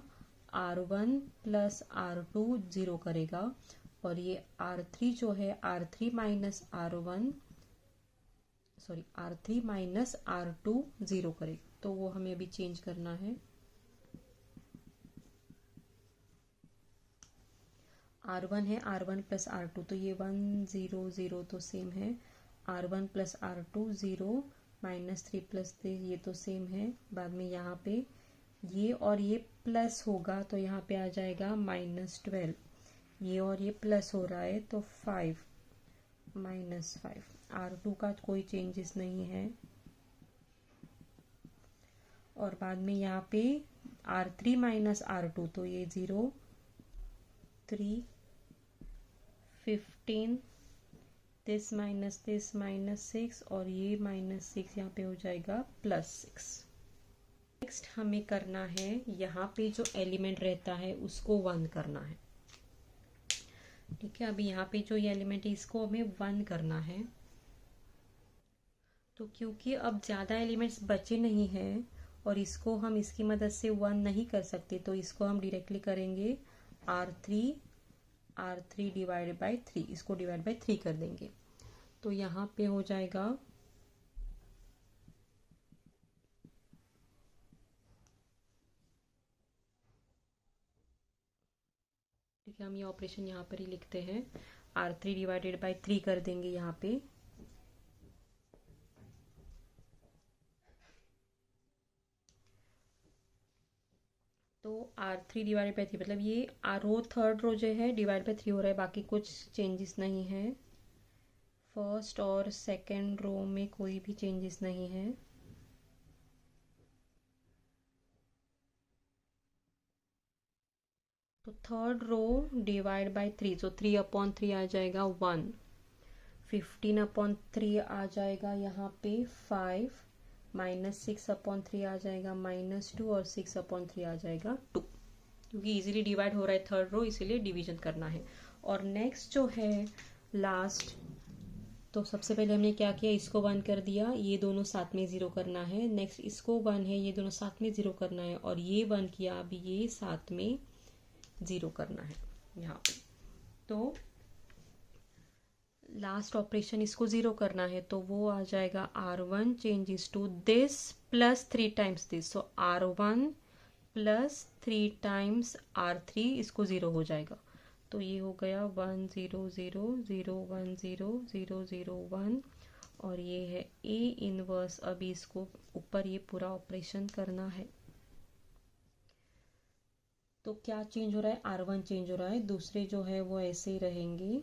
R1 प्लस R2 0 करेगा, और ये R3 जो है R3 minus R1 sorry R3 minus R2 0 करेगा। तो वो हमें अभी चेंज करना है। R1 है R1 प्लस R2, तो ये 1 0 0 तो सेम है। R1 plus R2 0 minus 3 plus 3 ये तो सेम है। बाद में यहाँ पे ये और ये प्लस होगा तो यहाँ पे आ जाएगा -12। ये और ये प्लस हो रहा है तो 5 -5। R2 का कोई चेंजेस नहीं है। और बाद में यहाँ पे R3 माइनस R2, तो ये 0 3 15, दिस माइनस 6 और ये -6 यहाँ पे हो जाएगा +6। नेक्स्ट हमें करना है, यहाँ पे जो एलिमेंट रहता है उसको 1 करना है। ठीक है, अभी यहाँ पे जो ये एलिमेंट है इसको हमें 1 करना है। तो क्योंकि अब ज़्यादा एलिमेंट्स बचे नहीं हैं और इसको हम इसकी मदद से 1 नहीं कर सकते, तो इसको हम डायरेक्टली करेंगे R3 डिवाइडेड बाई 3, इसको डिवाइड बाई 3 कर देंगे। तो यहाँ पे हो जाएगा ठीक है, हम ये ऑपरेशन यहाँ पर ही लिखते हैं। R3 डिवाइडेड बाई 3 कर देंगे यहाँ पे। तो R3 डिवाइडेड बाई 3 मतलब ये थर्ड रो जो है डिवाइड बाई 3 हो रहा है, बाकी कुछ चेंजेस नहीं है। फर्स्ट और सेकंड रो में कोई भी चेंजेस नहीं है। तो थर्ड रो डिवाइड बाई 3, तो 3/3 आ जाएगा 1। 15/3 आ जाएगा यहाँ पे 5, -6/3 आ जाएगा -2, और 6/3 आ जाएगा 2। क्योंकि इजीली डिवाइड हो रहा है थर्ड रो, इसीलिए डिवीजन करना है। और नेक्स्ट जो है लास्ट, तो सबसे पहले हमने क्या किया, इसको 1 कर दिया, ये दोनों साथ में 0 करना है। नेक्स्ट इसको 1 है, ये दोनों साथ में 0 करना है, और ये 1 किया, अभी ये साथ में 0 करना है यहाँ पे। तो लास्ट ऑपरेशन इसको 0 करना है, तो वो आ जाएगा R1 changes to this plus 3 times this, so R1 plus 3 times R3, इसको 0 हो जाएगा। तो ये हो गया 1 0 0 0 1 0 0 0 1, और ये है A इनवर्स। अभी इसको ऊपर ये पूरा ऑपरेशन करना है। तो क्या चेंज हो रहा है, R1 चेंज हो रहा है, दूसरे जो है वो ऐसे ही रहेंगे।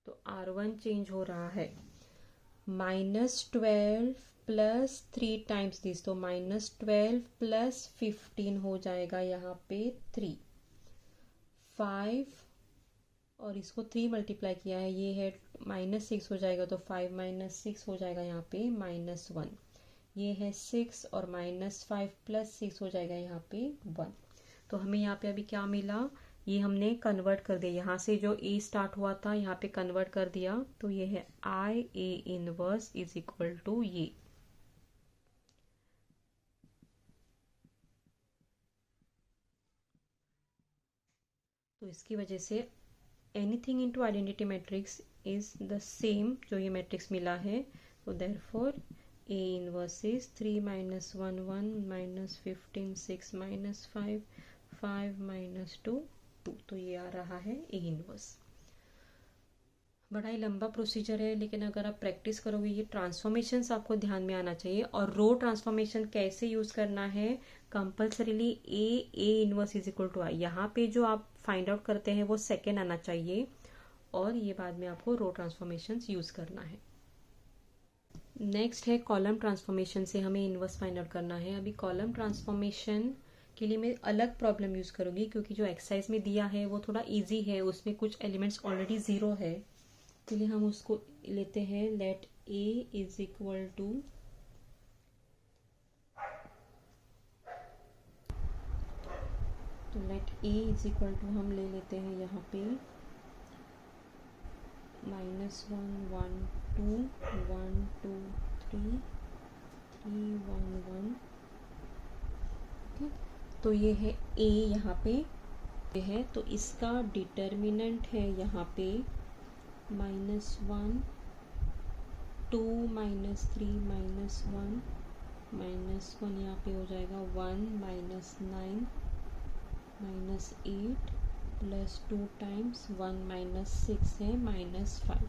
तो R1 चेंज हो रहा है, -12 प्लस 3 टाइम्स दिस, तो -12 प्लस 15 हो जाएगा यहाँ पे 3 5, और इसको 3 मल्टीप्लाई किया है, ये है -6 हो जाएगा, तो 5 - 6 हो जाएगा यहाँ पे -1। ये है 6 और -5 प्लस 6 हो जाएगा यहाँ पे 1। तो हमें यहाँ पे अभी क्या मिला, ये हमने कन्वर्ट कर दिया, यहाँ से जो ए स्टार्ट हुआ था यहाँ पे कन्वर्ट कर दिया, तो ये है I A inverse is equal to ये। तो इसकी वजह से anything into identity matrix is the same जो ये मैट्रिक्स मिला है। तो therefore A inverse is 3 minus 1 1 minus 15 6 minus 5 5 minus 2 2। तो ये आ रहा है ए इनवर्स। बड़ा ही लंबा प्रोसीजर है, लेकिन अगर आप प्रैक्टिस करोगे ये ट्रांसफॉर्मेशंस आपको ध्यान में आना चाहिए। और रो ट्रांसफॉर्मेशन कैसे यूज करना है, compulsorily A inverse is equal to I, यहाँ पे जो आप फाइंड आउट करते हैं वो सेकेंड आना चाहिए, और ये बाद में आपको रो ट्रांसफॉर्मेशंस यूज करना है। नेक्स्ट है कॉलम ट्रांसफॉर्मेशन से हमें इनवर्स फाइंड आउट करना है। अभी कॉलम ट्रांसफॉर्मेशन के लिए मैं अलग प्रॉब्लम यूज करूंगी, क्योंकि जो एक्सरसाइज में दिया है वो थोड़ा इजी है, उसमें कुछ एलिमेंट्स ऑलरेडी जीरो है, इसलिए हम उसको लेते हैं। Let A is equal to हम ले लेते हैं यहाँ पे -1 1 2 1 2 3 3 1 1। ठीक, तो ये है ए यहाँ पे है, तो इसका डिटर्मिनेंट है यहाँ पे -1 2 -3 -1 -1, यहाँ पे हो जाएगा 1 -9 -8 प्लस 2 टाइम्स 1 -6 है -5,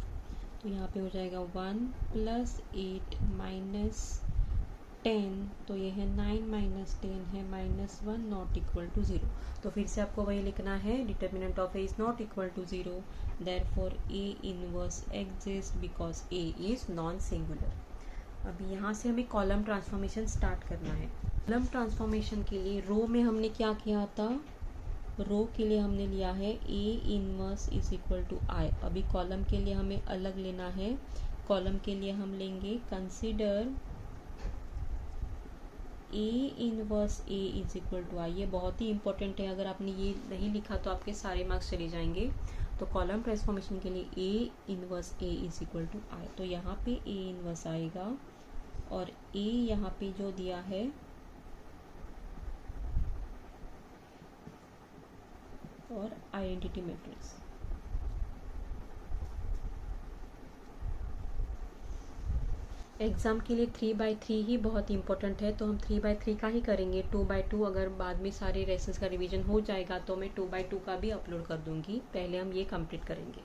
तो यहाँ पे हो जाएगा 1 + 8 -10, तो ये है 9 - 10 है -1 नॉट इक्वल टू 0। तो फिर से आपको वही लिखना है, determinant of A is not equal to 0, therefore A inverse exist because A is non singular. अभी यहाँ से हमें कॉलम ट्रांसफॉर्मेशन स्टार्ट करना है। कॉलम ट्रांसफॉर्मेशन के लिए रो में हमने क्या किया था, रो के लिए हमने लिया है A inverse is equal to I. अभी कॉलम के लिए हमें अलग लेना है। कॉलम के लिए हम लेंगे consider A inverse A is equal to I. ये बहुत ही इंपॉर्टेंट है, अगर आपने ये नहीं लिखा तो आपके सारे मार्क्स चले जाएंगे। तो कॉलम ट्रांसफॉर्मेशन के लिए A inverse A is equal to I, तो यहाँ पे ए इनवर्स आएगा, और ए यहाँ पे जो दिया है और आइडेंटिटी मैट्रिक्स। एग्जाम के लिए 3/3 ही बहुत इंपॉर्टेंट है, तो हम 3/3 का ही करेंगे। 2/2 अगर बाद में सारे लेसन्स का रिवीजन हो जाएगा तो मैं 2/2 का भी अपलोड कर दूंगी, पहले हम ये कंप्लीट करेंगे।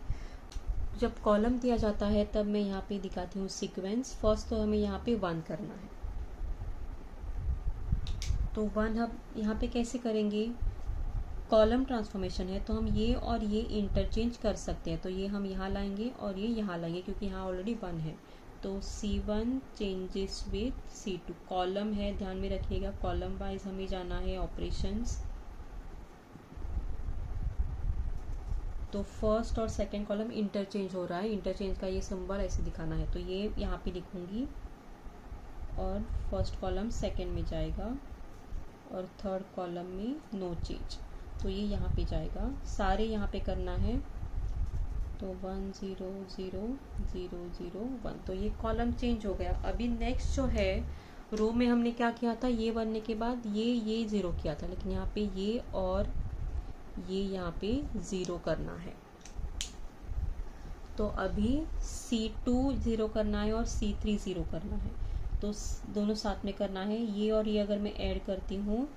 जब कॉलम दिया जाता है तब मैं यहाँ पे दिखाती हूँ सीक्वेंस। फर्स्ट तो हमें यहाँ पे 1 करना है, तो 1 हम यहाँ पे कैसे करेंगे, कॉलम ट्रांसफॉर्मेशन है तो हम ये और ये इंटरचेंज कर सकते हैं, तो ये हम यहाँ लाएंगे और ये यहाँ लाएंगे, क्योंकि यहाँ ऑलरेडी 1 है। तो C1 changes with C2, column है, ध्यान में रखिएगा कॉलम वाइज हमें जाना है ऑपरेशंस। तो फर्स्ट और सेकंड कॉलम इंटरचेंज हो रहा है, इंटरचेंज का ये सिंबल ऐसे दिखाना है, तो ये यहाँ पे लिखूंगी, और फर्स्ट कॉलम सेकंड में जाएगा और थर्ड कॉलम में नो चेंज, तो ये यहाँ पे जाएगा। सारे यहाँ पे करना है, तो 1 0 0 0 0 1, तो ये कॉलम चेंज हो गया। अभी नेक्स्ट जो है रो में हमने क्या किया था, ये बनने के बाद ये 0 किया था, लेकिन यहाँ पे ये और ये यहाँ पे 0 करना है। तो अभी C2 0 करना है और C3 0 करना है, तो दोनों साथ में करना है। ये और ये अगर मैं ऐड करती हूँ,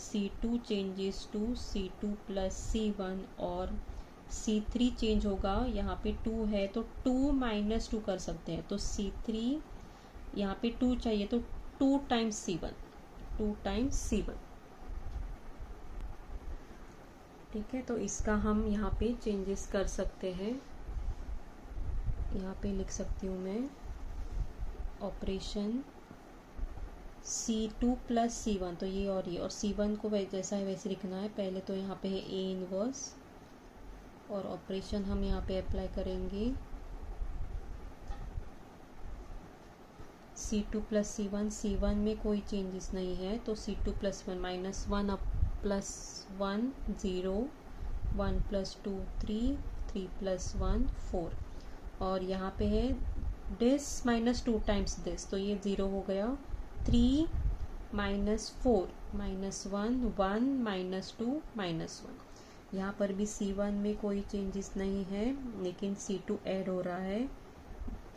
C2 changes to C2 + C1, और C3 चेंज होगा, यहाँ पे 2 है तो 2 - 2 कर सकते हैं, तो C3 यहाँ पे 2 चाहिए, तो 2 टाइम्स C1, 2 टाइम्स C1। ठीक है, तो इसका हम यहाँ पे चेंजेस कर सकते हैं। यहाँ पे लिख सकती हूँ मैं ऑपरेशन C2 + C1, तो ये और ये, और C1 को जैसा है वैसे लिखना है। पहले तो यहाँ पे है A इनवर्स, और ऑपरेशन हम यहाँ पे अप्लाई करेंगे C2 + C1। C1 में कोई चेंजेस नहीं है, तो C2 + 1 -1 +1 0 1 + 2 3, 3 + 1 4, और यहाँ पे है दिस माइनस 2 टाइम्स दिस, तो ये 0 हो गया। 3 - 4 -1 1 -2 -1। यहाँ पर भी C1 में कोई चेंजेस नहीं है, लेकिन C2 ऐड हो रहा है।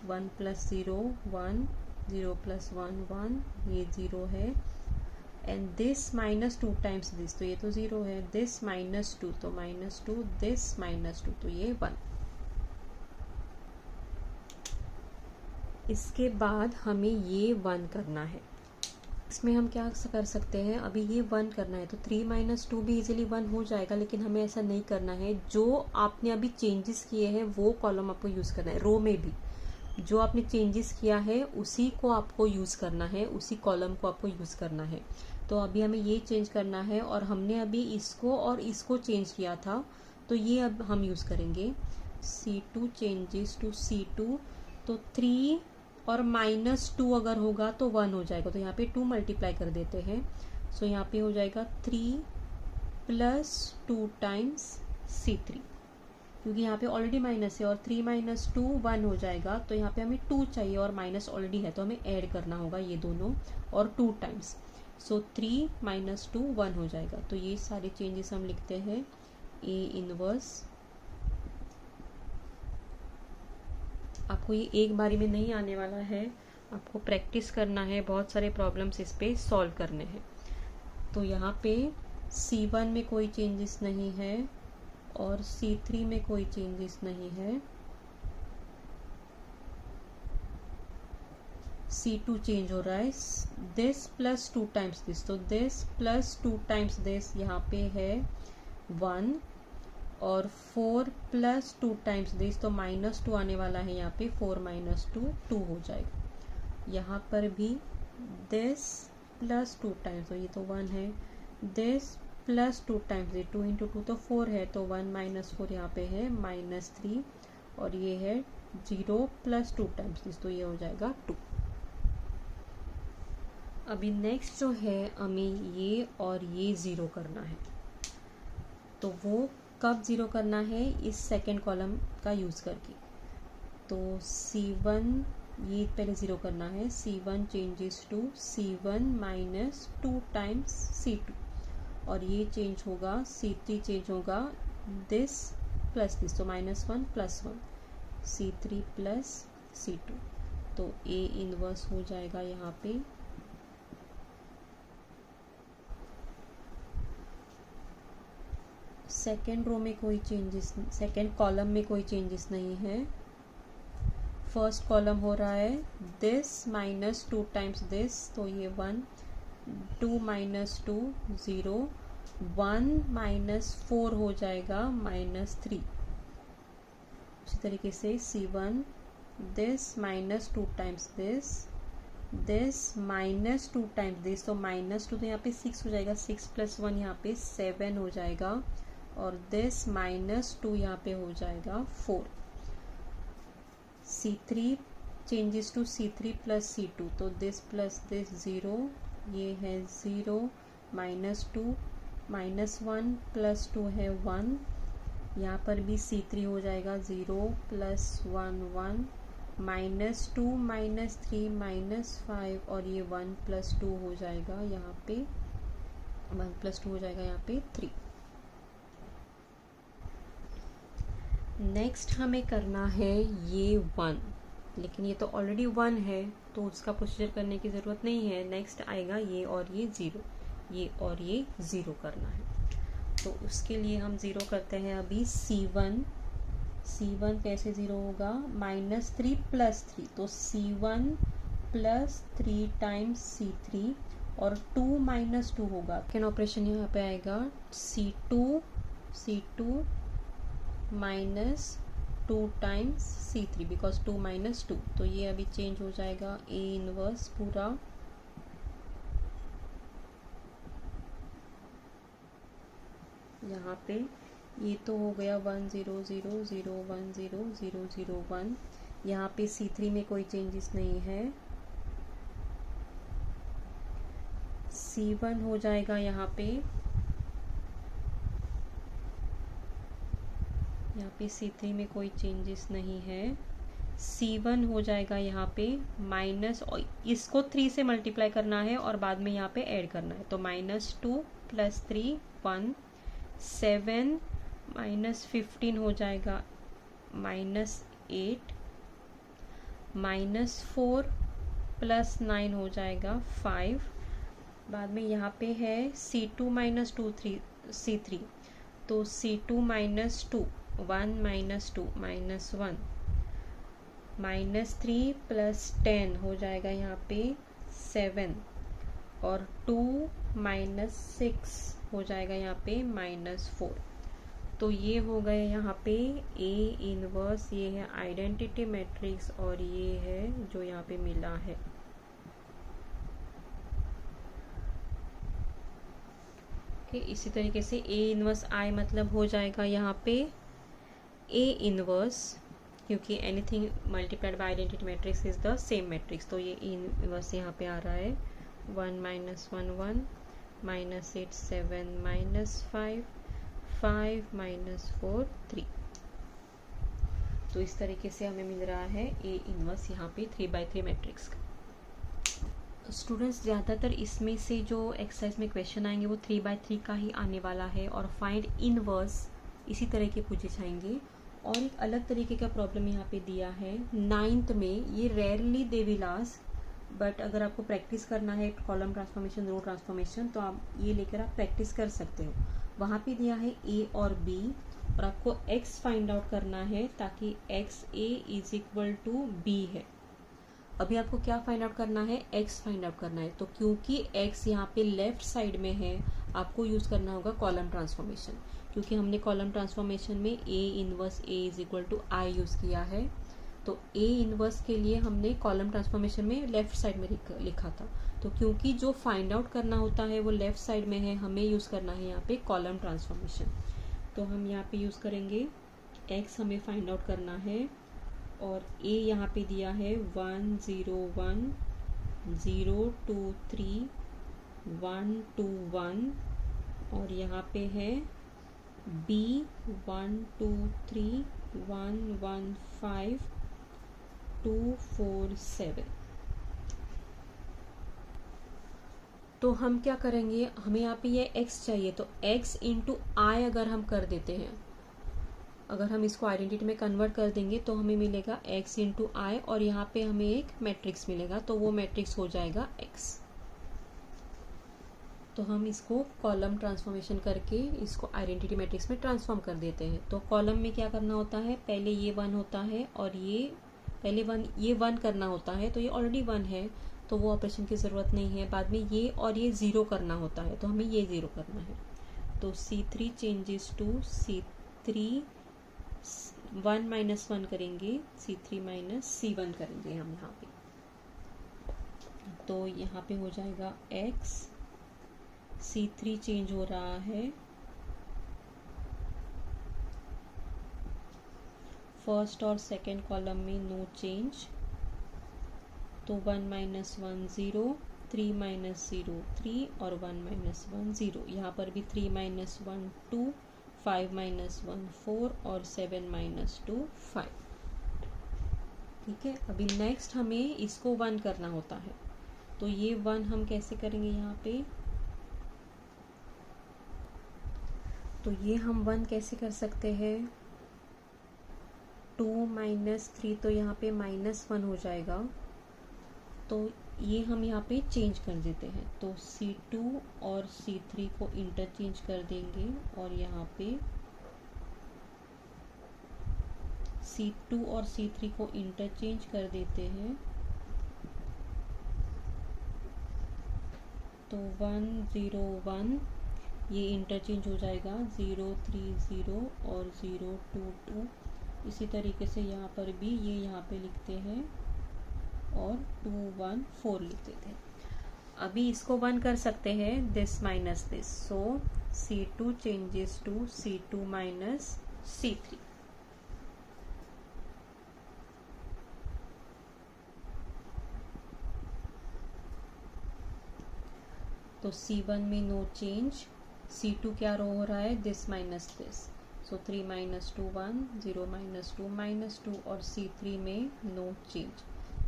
1 + 0 1, 0 + 1 1, ये 0 है। एंड दिस -2 टाइम्स दिस, तो ये तो 0 है। दिस -2 तो -2, दिस -2 तो ये 1। इसके बाद हमें ये 1 करना है। इसमें हम क्या कर सकते हैं, अभी ये 1 करना है तो 3 - 2 भी इजीली 1 हो जाएगा, लेकिन हमें ऐसा नहीं करना है। जो आपने अभी चेंजेस किए हैं वो कॉलम आपको यूज़ करना है। रो में भी जो आपने चेंजेस किया है उसी को आपको यूज़ करना है, उसी कॉलम को आपको यूज़ करना है। तो अभी हमें ये चेंज करना है, और हमने अभी इसको और इसको चेंज किया था, तो ये अब हम यूज़ करेंगे। C2 चेंजेस टू C2, तो 3 और -2 अगर होगा तो 1 हो जाएगा, तो यहाँ पे 2 मल्टीप्लाई कर देते हैं। सो यहाँ पे हो जाएगा 3 + 2 टाइम्स C3, क्योंकि यहाँ पे ऑलरेडी माइनस है, और 3 - 2 1 हो जाएगा, तो यहाँ पे हमें 2 चाहिए और माइनस ऑलरेडी है, तो हमें ऐड करना होगा ये दोनों, और 2 टाइम्स। सो 3 - 2 1 हो जाएगा। तो ये सारे चेंजेस हम लिखते हैं। A इनवर्स, आपको ये एक बारी में नहीं आने वाला है, आपको प्रैक्टिस करना है, बहुत सारे प्रॉब्लम्स इस पे सॉल्व करने हैं। तो यहाँ पे C1 में कोई चेंजेस नहीं है, और C3 में कोई चेंजेस नहीं है। C2 चेंज हो रहा है, दिस + 2 टाइम्स दिस, तो दिस + 2 टाइम्स दिस यहाँ पे है 1, और 4 + 2 टाइम्स दिस, तो -2 आने वाला है यहाँ पे। 4 - 2 2 हो जाएगा। यहाँ पर भी दिस + 2 टाइम्स, तो ये तो 1 है। दिस + 2 टाइम्स, ये 2 × 2 तो 4 है, तो 1 - 4 यहाँ पे है -3, और ये है 0 + 2 टाइम्स दिस, तो ये हो जाएगा 2। अभी नेक्स्ट जो है हमें ये और ये 0 करना है, तो वो कब 0 करना है, इस सेकेंड कॉलम का यूज़ करके। तो C1 ये पहले 0 करना है। C1 changes to C1 - 2 times C2, और ये चेंज होगा। C3 चेंज होगा दिस प्लस दिस, तो -1 + 1, C3 + C2, तो A इनवर्स हो जाएगा यहाँ पे। सेकेंड रो में कोई चेंजेस, सेकेंड कॉलम में कोई चेंजेस नहीं है। फर्स्ट कॉलम हो रहा है दिस -2 टाइम्स दिस, तो ये 1, 2 - 2 0, 1 - 4 हो जाएगा -3। उसी तरीके से C1 this -2 times this, this -2 times this, तो -2 तो यहाँ पे 6 हो जाएगा, 6 + 1 यहाँ पे 7 हो जाएगा, और दिस -2 यहाँ पे हो जाएगा 4। C3 changes to C3 + C2, तो दिस प्लस दिस 0, ये है 0 -2 -1 + 2 है 1, यहाँ पर भी C3 हो जाएगा 0 + 1 1, -2 -3 -5, और ये 1 + 2 हो जाएगा यहाँ पे, 1 + 2 हो जाएगा यहाँ पे 3। नेक्स्ट हमें करना है ये 1, लेकिन ये तो ऑलरेडी 1 है, तो उसका प्रोसीजर करने की ज़रूरत नहीं है। नेक्स्ट आएगा ये और ये 0, ये और ये 0 करना है। तो उसके लिए हम 0 करते हैं अभी C1। C1 कैसे 0 होगा, -3 + 3, तो C1 + 3 टाइम्स C3, और 2 - 2 होगा। सेकेंड ऑपरेशन यहाँ पे आएगा C2 -2 टाइम्स C3, बिकॉज 2 - 2, तो ये अभी चेंज हो जाएगा A इनवर्स पूरा। यहाँ पे ये तो हो गया 1 0 0 0 1 0 0 0 1। यहाँ पे C3 में कोई चेंजेस नहीं है। C1 हो जाएगा यहाँ पे यहाँ पे C3 में कोई चेंजेस नहीं है। C1 हो जाएगा यहाँ पे माइनस, और इसको 3 से मल्टीप्लाई करना है और बाद में यहाँ पे ऐड करना है। तो -2 + 3 1, 7 -15 हो जाएगा -8, -4 + 9 हो जाएगा 5। बाद में यहाँ पे है C2 - 2 3 C3, तो C2 - 2 1 - 2 -1 -3 + 10 हो जाएगा यहाँ पे 7, और 2 - 6 हो जाएगा यहाँ पे -4। तो ये हो गए यहाँ पे A इनवर्स, ये है आइडेंटिटी मैट्रिक्स, और ये है जो यहाँ पे मिला है। इसी तरीके से A इनवर्स I मतलब हो जाएगा यहाँ पे A इनवर्स, क्योंकि anything multiplied by identity matrix is the same matrix, तो ये इनवर्स यहाँ पे आ रहा है 1 - 1 1 -8 7 -5 5 -4 3। तो इस तरीके से हमें मिल रहा है A इनवर्स यहाँ पे 3/3 मैट्रिक्स का। स्टूडेंट्स ज़्यादातर इसमें से जो एक्सरसाइज में क्वेश्चन आएंगे वो 3/3 का ही आने वाला है, और फाइंड इनवर्स इसी तरह के पूछे जाएंगे। और एक अलग तरीके का प्रॉब्लम यहाँ पे दिया है 9th में, ये rarely they will ask, but अगर आपको प्रैक्टिस करना है कॉलम ट्रांसफॉर्मेशन, रो ट्रांसफॉर्मेशन, तो आप ये लेकर आप प्रैक्टिस कर सकते हो। वहाँ पे दिया है A और B, और आपको X फाइंड आउट करना है, ताकि XA = B है। अभी आपको क्या फाइंड आउट करना है, X फाइंड आउट करना है। तो क्योंकि X यहाँ पे लेफ्ट साइड में है, आपको यूज करना होगा कॉलम ट्रांसफॉर्मेशन, क्योंकि हमने कॉलम ट्रांसफॉर्मेशन में A inverse A = I use किया है। तो A इनवर्स के लिए हमने कॉलम ट्रांसफॉर्मेशन में लेफ्ट साइड में लिखा था। तो क्योंकि जो फाइंड आउट करना होता है वो लेफ्ट साइड में है, हमें यूज करना है यहाँ पे कॉलम ट्रांसफॉर्मेशन। तो हम यहाँ पे यूज करेंगे X, हमें फाइंड आउट करना है, और A यहाँ पे दिया है 1 0 1 0 2 3 1 2 1, और यहाँ पे है B 1 2 3 1 1 5 2 4 7। तो हम क्या करेंगे, हमें यहाँ पे ये X चाहिए, तो X × I अगर हम कर देते हैं, अगर हम इसको आइडेंटिटी में कन्वर्ट कर देंगे तो हमें मिलेगा X × I, और यहाँ पे हमें एक मैट्रिक्स मिलेगा, तो वो मैट्रिक्स हो जाएगा X। तो हम इसको कॉलम ट्रांसफॉर्मेशन करके इसको आइडेंटिटी मैट्रिक्स में ट्रांसफॉर्म कर देते हैं। तो कॉलम में क्या करना होता है, पहले ये 1 होता है, और ये पहले 1 करना होता है, तो ये ऑलरेडी 1 है, तो वो ऑपरेशन की ज़रूरत नहीं है। बाद में ये और ये 0 करना होता है, तो हमें ये 0 करना है। तो C3 चेंजेस टू C3 1 - 1 करेंगे, C3 - C1 करेंगे हम यहाँ पे। तो यहाँ पे हो जाएगा X, C3 चेंज हो रहा है, फर्स्ट और सेकेंड कॉलम में नो चेंज, तो 1 - 1 0 3 - 0 3 और 1 - 1 0। यहाँ पर भी 3 - 1 2 5 - 1 4 और 7 - 2 5। ठीक है, अभी नेक्स्ट हमें इसको 1 करना होता है, तो ये 1 हम कैसे करेंगे यहाँ पे, तो ये हम 1 कैसे कर सकते हैं, 2 - 3, तो यहाँ पे -1 हो जाएगा, तो ये हम यहाँ पे चेंज कर देते हैं। तो C2 और C3 को इंटरचेंज कर देंगे, और यहाँ पे C2 और C3 को इंटरचेंज कर देते हैं, तो 1 0 1 ये इंटरचेंज हो जाएगा, 0 3 0 और 0 2 2। इसी तरीके से यहाँ पर भी ये यहाँ पे लिखते हैं, और 2 1 4 लिख देते हैं। अभी इसको 1 कर सकते हैं, this minus this, so C2 changes to C2 - C3। तो C1 में नो चेंज, C2 क्या रो हो रहा है, this minus this, so 3 minus 2 1, 0 minus 2 -2 और C3 में नो चेंज,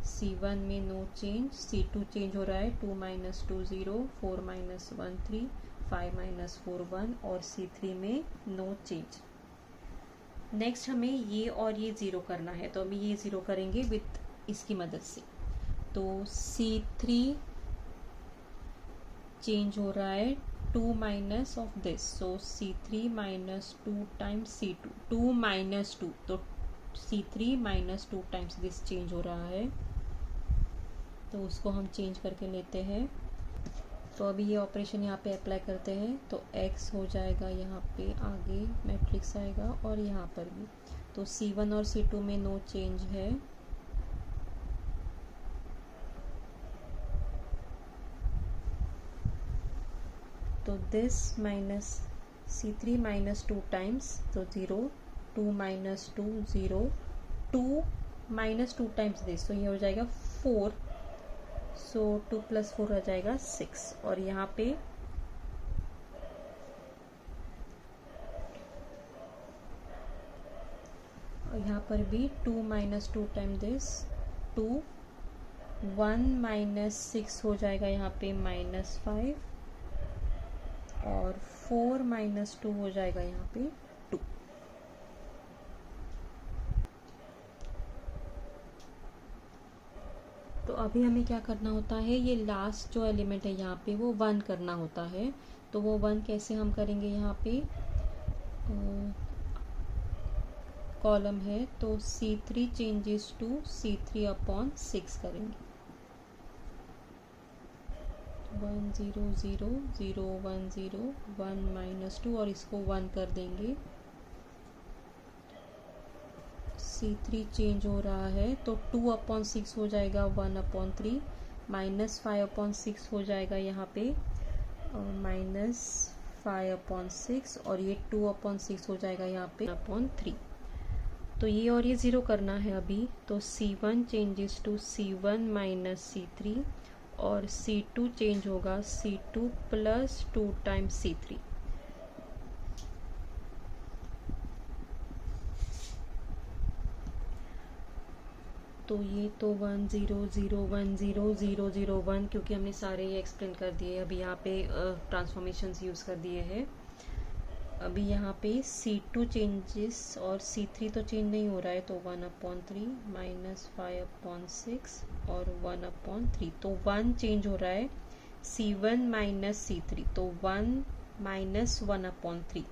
C1 में नो चेंज, C2 चेंज हो रहा है 2 माइनस 2 0, 4 माइनस 1 3, 5 माइनस 4 1 और C3 में नो चेंज। नेक्स्ट हमें ये और ये ज़ीरो करना है, तो अभी ये ज़ीरो करेंगे विथ इसकी मदद से। तो C3 चेंज हो रहा है 2 minus of this, so C3 minus 2 times C2, 2 minus 2, तो C3 minus 2 times this change हो रहा है, तो उसको हम चेंज करके लेते हैं। तो अभी ये ऑपरेशन यहाँ पे अप्लाई करते हैं, तो x हो जाएगा यहाँ पे, आगे मैट्रिक्स आएगा और यहाँ पर भी, तो C1 और C2 में नो चेंज है, तो this minus C3 minus 2 times, तो 0, 2 माइनस 2 0, 2 माइनस 2 टाइम्स दिस, तो ये हो जाएगा 4, सो 2 प्लस 4 आ जाएगा 6, और यहाँ पे पर भी 2 माइनस 2 टाइम दिस 2, 1 माइनस 6 हो जाएगा यहाँ पे -5, और 4 माइनस 2 हो जाएगा यहाँ पे 2। तो अभी हमें क्या करना होता है, ये लास्ट जो एलिमेंट है यहाँ पे वो 1 करना होता है, तो वो 1 कैसे हम करेंगे, यहाँ पे कॉलम है, तो C3 changes to C3 upon 6 करेंगे, 1 0 0 0 1 0 1 माइनस 2 और इसको 1 कर देंगे। C3 चेंज हो रहा है, तो 2 अपॉन 6 हो जाएगा 1 अपॉन 3, -5 अपॉन 6 हो जाएगा यहाँ पे -5 अपॉन 6, और ये 2 अपॉन 6 हो जाएगा यहाँ पे अपॉन 3। तो ये और ये ज़ीरो करना है अभी, तो C1 changes to C1 minus C3, और C2 चेंज होगा C2 प्लस 2 टाइम्स C3। तो ये तो 1 0 0 1 0 0 0 1, क्योंकि हमने सारे ये एक्सप्लेन कर दिए, अभी यहाँ पे ट्रांसफॉर्मेशंस यूज़ कर दिए हैं। अभी यहाँ पे C2 चेंजेस और C3 तो चेंज नहीं हो रहा है, तो 1 अपॉन 3 -5 अपॉन 6 और 1 अपॉन 3, तो 1 चेंज हो रहा है C1 माइनस C3, तो 1 माइनस 1 अपॉन 3,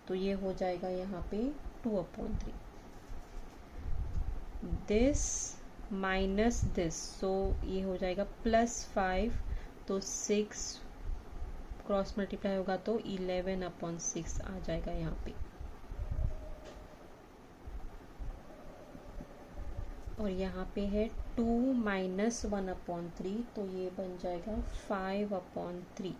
तो ये हो जाएगा यहाँ पे 2 अपॉन 3, दिस माइनस दिस, सो ये हो जाएगा +5, तो 6 क्रॉस मल्टीप्लाई होगा तो 11 अपॉन 6 आ जाएगा यहाँ पे, और यहाँ पे है 2 माइनस 1 अपॉन 3, तो ये बन जाएगा 5 अपॉन 3।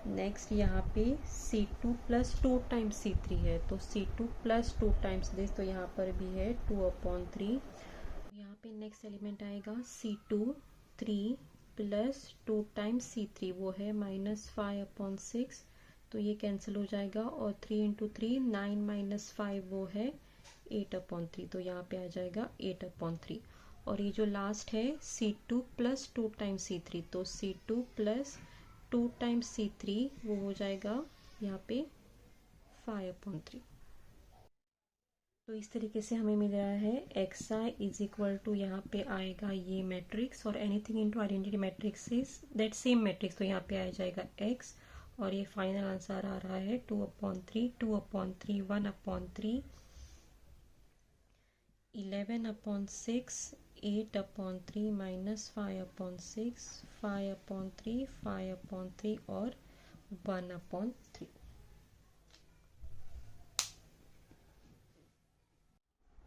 नेक्स्ट यहाँ पे C2 प्लस 2 टाइम्स C3 है, तो C2 प्लस 2 टाइम्स दिस, तो यहाँ पर भी है 2 अपॉन 3। यहाँ पे नेक्स्ट एलिमेंट आएगा C2 3 प्लस 2 टाइम्स C3, वो है -5 अपॉन 6, तो ये कैंसिल हो जाएगा, और 3 इंटू 3 9 माइनस 5 वो है 8 अपॉन 3, तो यहाँ पे आ जाएगा 8 अपॉन 3। और ये जो लास्ट है C2 प्लस 2 टाइम्स C3, तो C2 प्लस 2 टाइम्स C3 वो हो जाएगा यहाँ पे 5 अपॉन 3। तो इस तरीके से हमें मिल रहा है xi इज इक्वल टू, यहाँ पे आएगा ये मैट्रिक्स, और anything into identity matrix is that same matrix, तो यहाँ पे आ जाएगा x, और ये फाइनल आंसर आ रहा है 2 upon 3 2 upon 3 1 upon 3 11 upon 6 8 upon 3 -5 upon 6 5 upon 3 5 upon 3 और 1 अपॉन 3।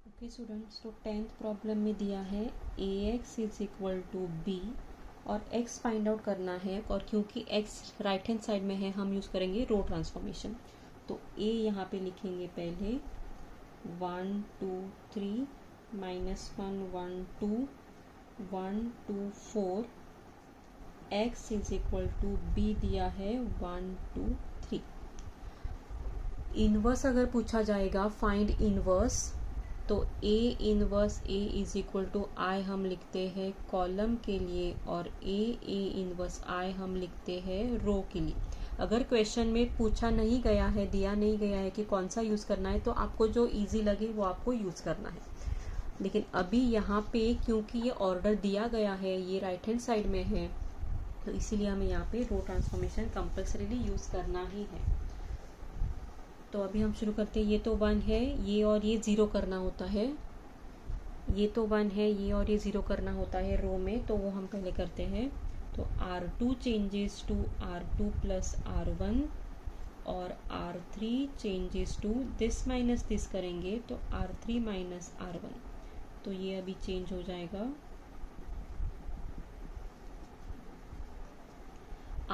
ओके स्टूडेंट्स, तो 10th प्रॉब्लम में दिया है ax is equal to b और x फाइंड आउट करना है, और क्योंकि x राइट हैंड साइड में है हम यूज़ करेंगे रो ट्रांसफॉर्मेशन। तो a यहाँ पे लिखेंगे पहले 1 2 3 -1 1 2 1 2 4, x is equal to b दिया है 1 2 3। इनवर्स अगर पूछा जाएगा, फाइंड इनवर्स, तो A inverse A is equal to I हम लिखते हैं कॉलम के लिए, और ए इनवर्स आई हम लिखते हैं रो के लिए। अगर क्वेश्चन में पूछा नहीं गया है, दिया नहीं गया है कि कौन सा यूज़ करना है, तो आपको जो इजी लगे वो आपको यूज़ करना है। लेकिन अभी यहाँ पे क्योंकि ये ऑर्डर दिया गया है, ये राइट हैंड साइड में है, तो इसीलिए हमें यहाँ पे रो ट्रांसफॉर्मेशन कंपल्सरीली यूज़ करना ही है। तो अभी हम शुरू करते हैं। ये तो 1 है, ये और ये 0 करना होता है। ये तो 1 है, ये और ये 0 करना होता है रो में, तो वो हम पहले करते हैं। तो R2 changes to R2 plus R1, और R3 changes to this minus this करेंगे तो R3 माइनस R1, तो ये अभी चेंज हो जाएगा।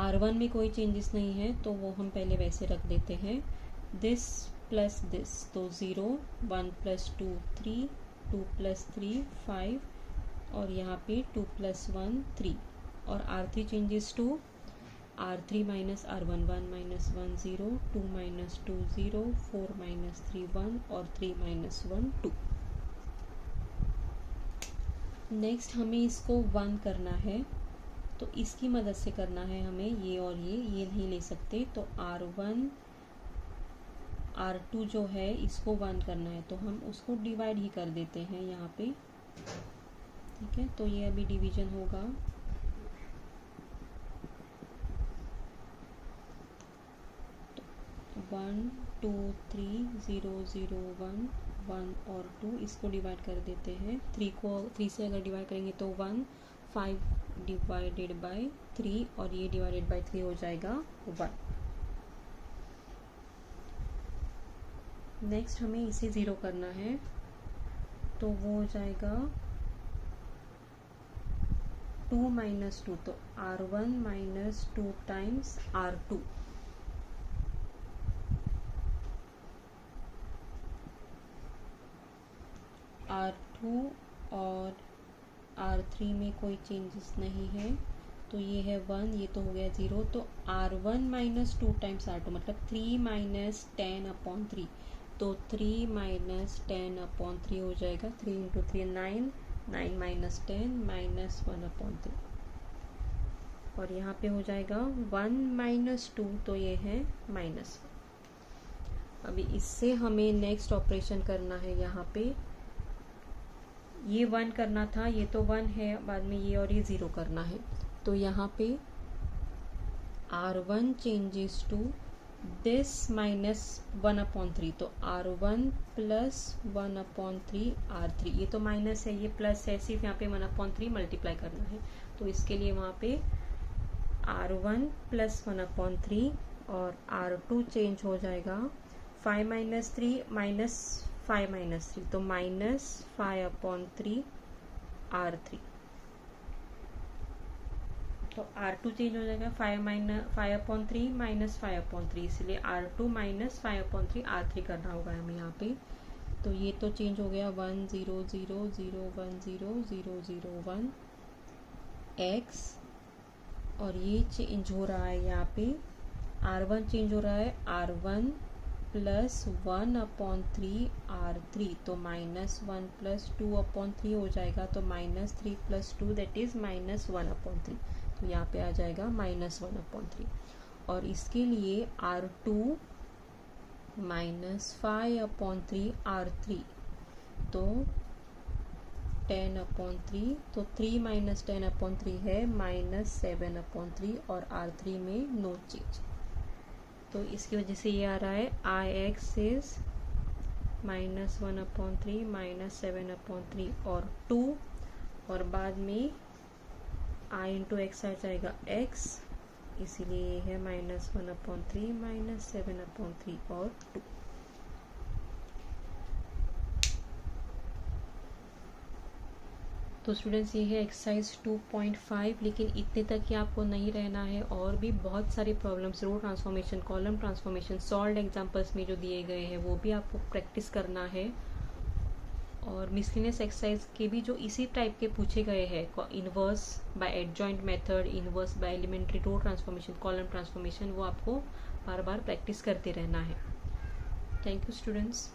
R1 में कोई चेंजेस नहीं है, तो वो हम पहले वैसे रख देते हैं। दिस प्लस दिस, तो 0, 1 प्लस 2 3, 2 प्लस 3 5, और यहाँ पे 2 प्लस 1 3, और R3 changes to R3 minus R1, 1 minus 1 0, 2 minus 2 0, 4 minus 3 1, और 3 माइनस 1 2। नेक्स्ट हमें इसको 1 करना है, तो इसकी मदद से करना है हमें। ये और ये नहीं ले सकते, तो R1 R2 जो है इसको 1 करना है, तो हम उसको डिवाइड ही कर देते हैं यहाँ पे, ठीक है। तो ये अभी डिवीजन होगा, तो 1 2 3 0 0 1 1 और 2, इसको डिवाइड कर देते हैं। 3 से अगर डिवाइड करेंगे तो 1, 5 डिवाइडेड बाय 3, और ये डिवाइडेड बाय 3 हो जाएगा 1। नेक्स्ट हमें इसे 0 करना है, तो वो हो जाएगा 2 माइनस 2, तो R1 minus 2 times R2, R2 और R3 में कोई चेंजेस नहीं है, तो ये है 1, ये तो हो गया 0, तो R1 माइनस 2 टाइम्स R2 मतलब 3 माइनस 10/3, तो 3 माइनस 10/3 हो जाएगा। 3 इंटू 3 9, 9 माइनस 10 माइनस 1/3, और यहाँ पे हो जाएगा 1 माइनस 2, तो ये है -1। अभी इससे हमें नेक्स्ट ऑपरेशन करना है। यहाँ पे ये 1 करना था, ये तो 1 है, बाद में ये और ये 0 करना है, तो यहाँ पे R1 changes to this minus 1/3, तो R1 प्लस 1/3 R3, ये तो माइनस है, ये प्लस है, सिर्फ यहाँ पे 1/3 मल्टीप्लाई करना है, तो इसके लिए वहाँ पे R1 प्लस 1/3, और R2 चेंज हो जाएगा 5 माइनस 3 माइनस 5 माइनस 3, तो माइनस 5/3 R3, तो R2 चेंज हो जाएगा 5/3 माइनस 5/3, इसलिए R2 माइनस 5/3 R3 करना होगा हमें यहाँ पे। तो ये तो चेंज हो गया 1 0 0 0 1 0 0 0 1 x, और ये चेंज हो रहा है यहाँ पे R1 चेंज हो रहा है R1 प्लस 1/3 R3, तो -1 प्लस 2/3 हो जाएगा, तो -3 प्लस 2 दैट इज -1/3, तो यहाँ पे आ जाएगा -1/3। और इसके लिए R2 -5/3 R3, तो 10/3, तो 3 माइनस 10/3 है -7/3, और R3 में नो चेंज, तो इसकी वजह से ये आ रहा है Ix इज -1/3 -7/3 और 2, और बाद में I इंटू एक्स आ जाएगा x, इसीलिए ये है -1/3 -7/3 और 2। तो स्टूडेंट्स ये है एक्सरसाइज 2.5, लेकिन इतने तक ही आपको नहीं रहना है, और भी बहुत सारे problems row transformation, column transformation, solved examples में जो दिए गए हैं वो भी आपको प्रैक्टिस करना है। और मिसलिनियस एक्सरसाइज के भी जो इसी टाइप के पूछे गए हैं, inverse by adjoint method, inverse by elementary, row transformation, column transformation, वो आपको बार बार प्रैक्टिस करते रहना है। Thank you students.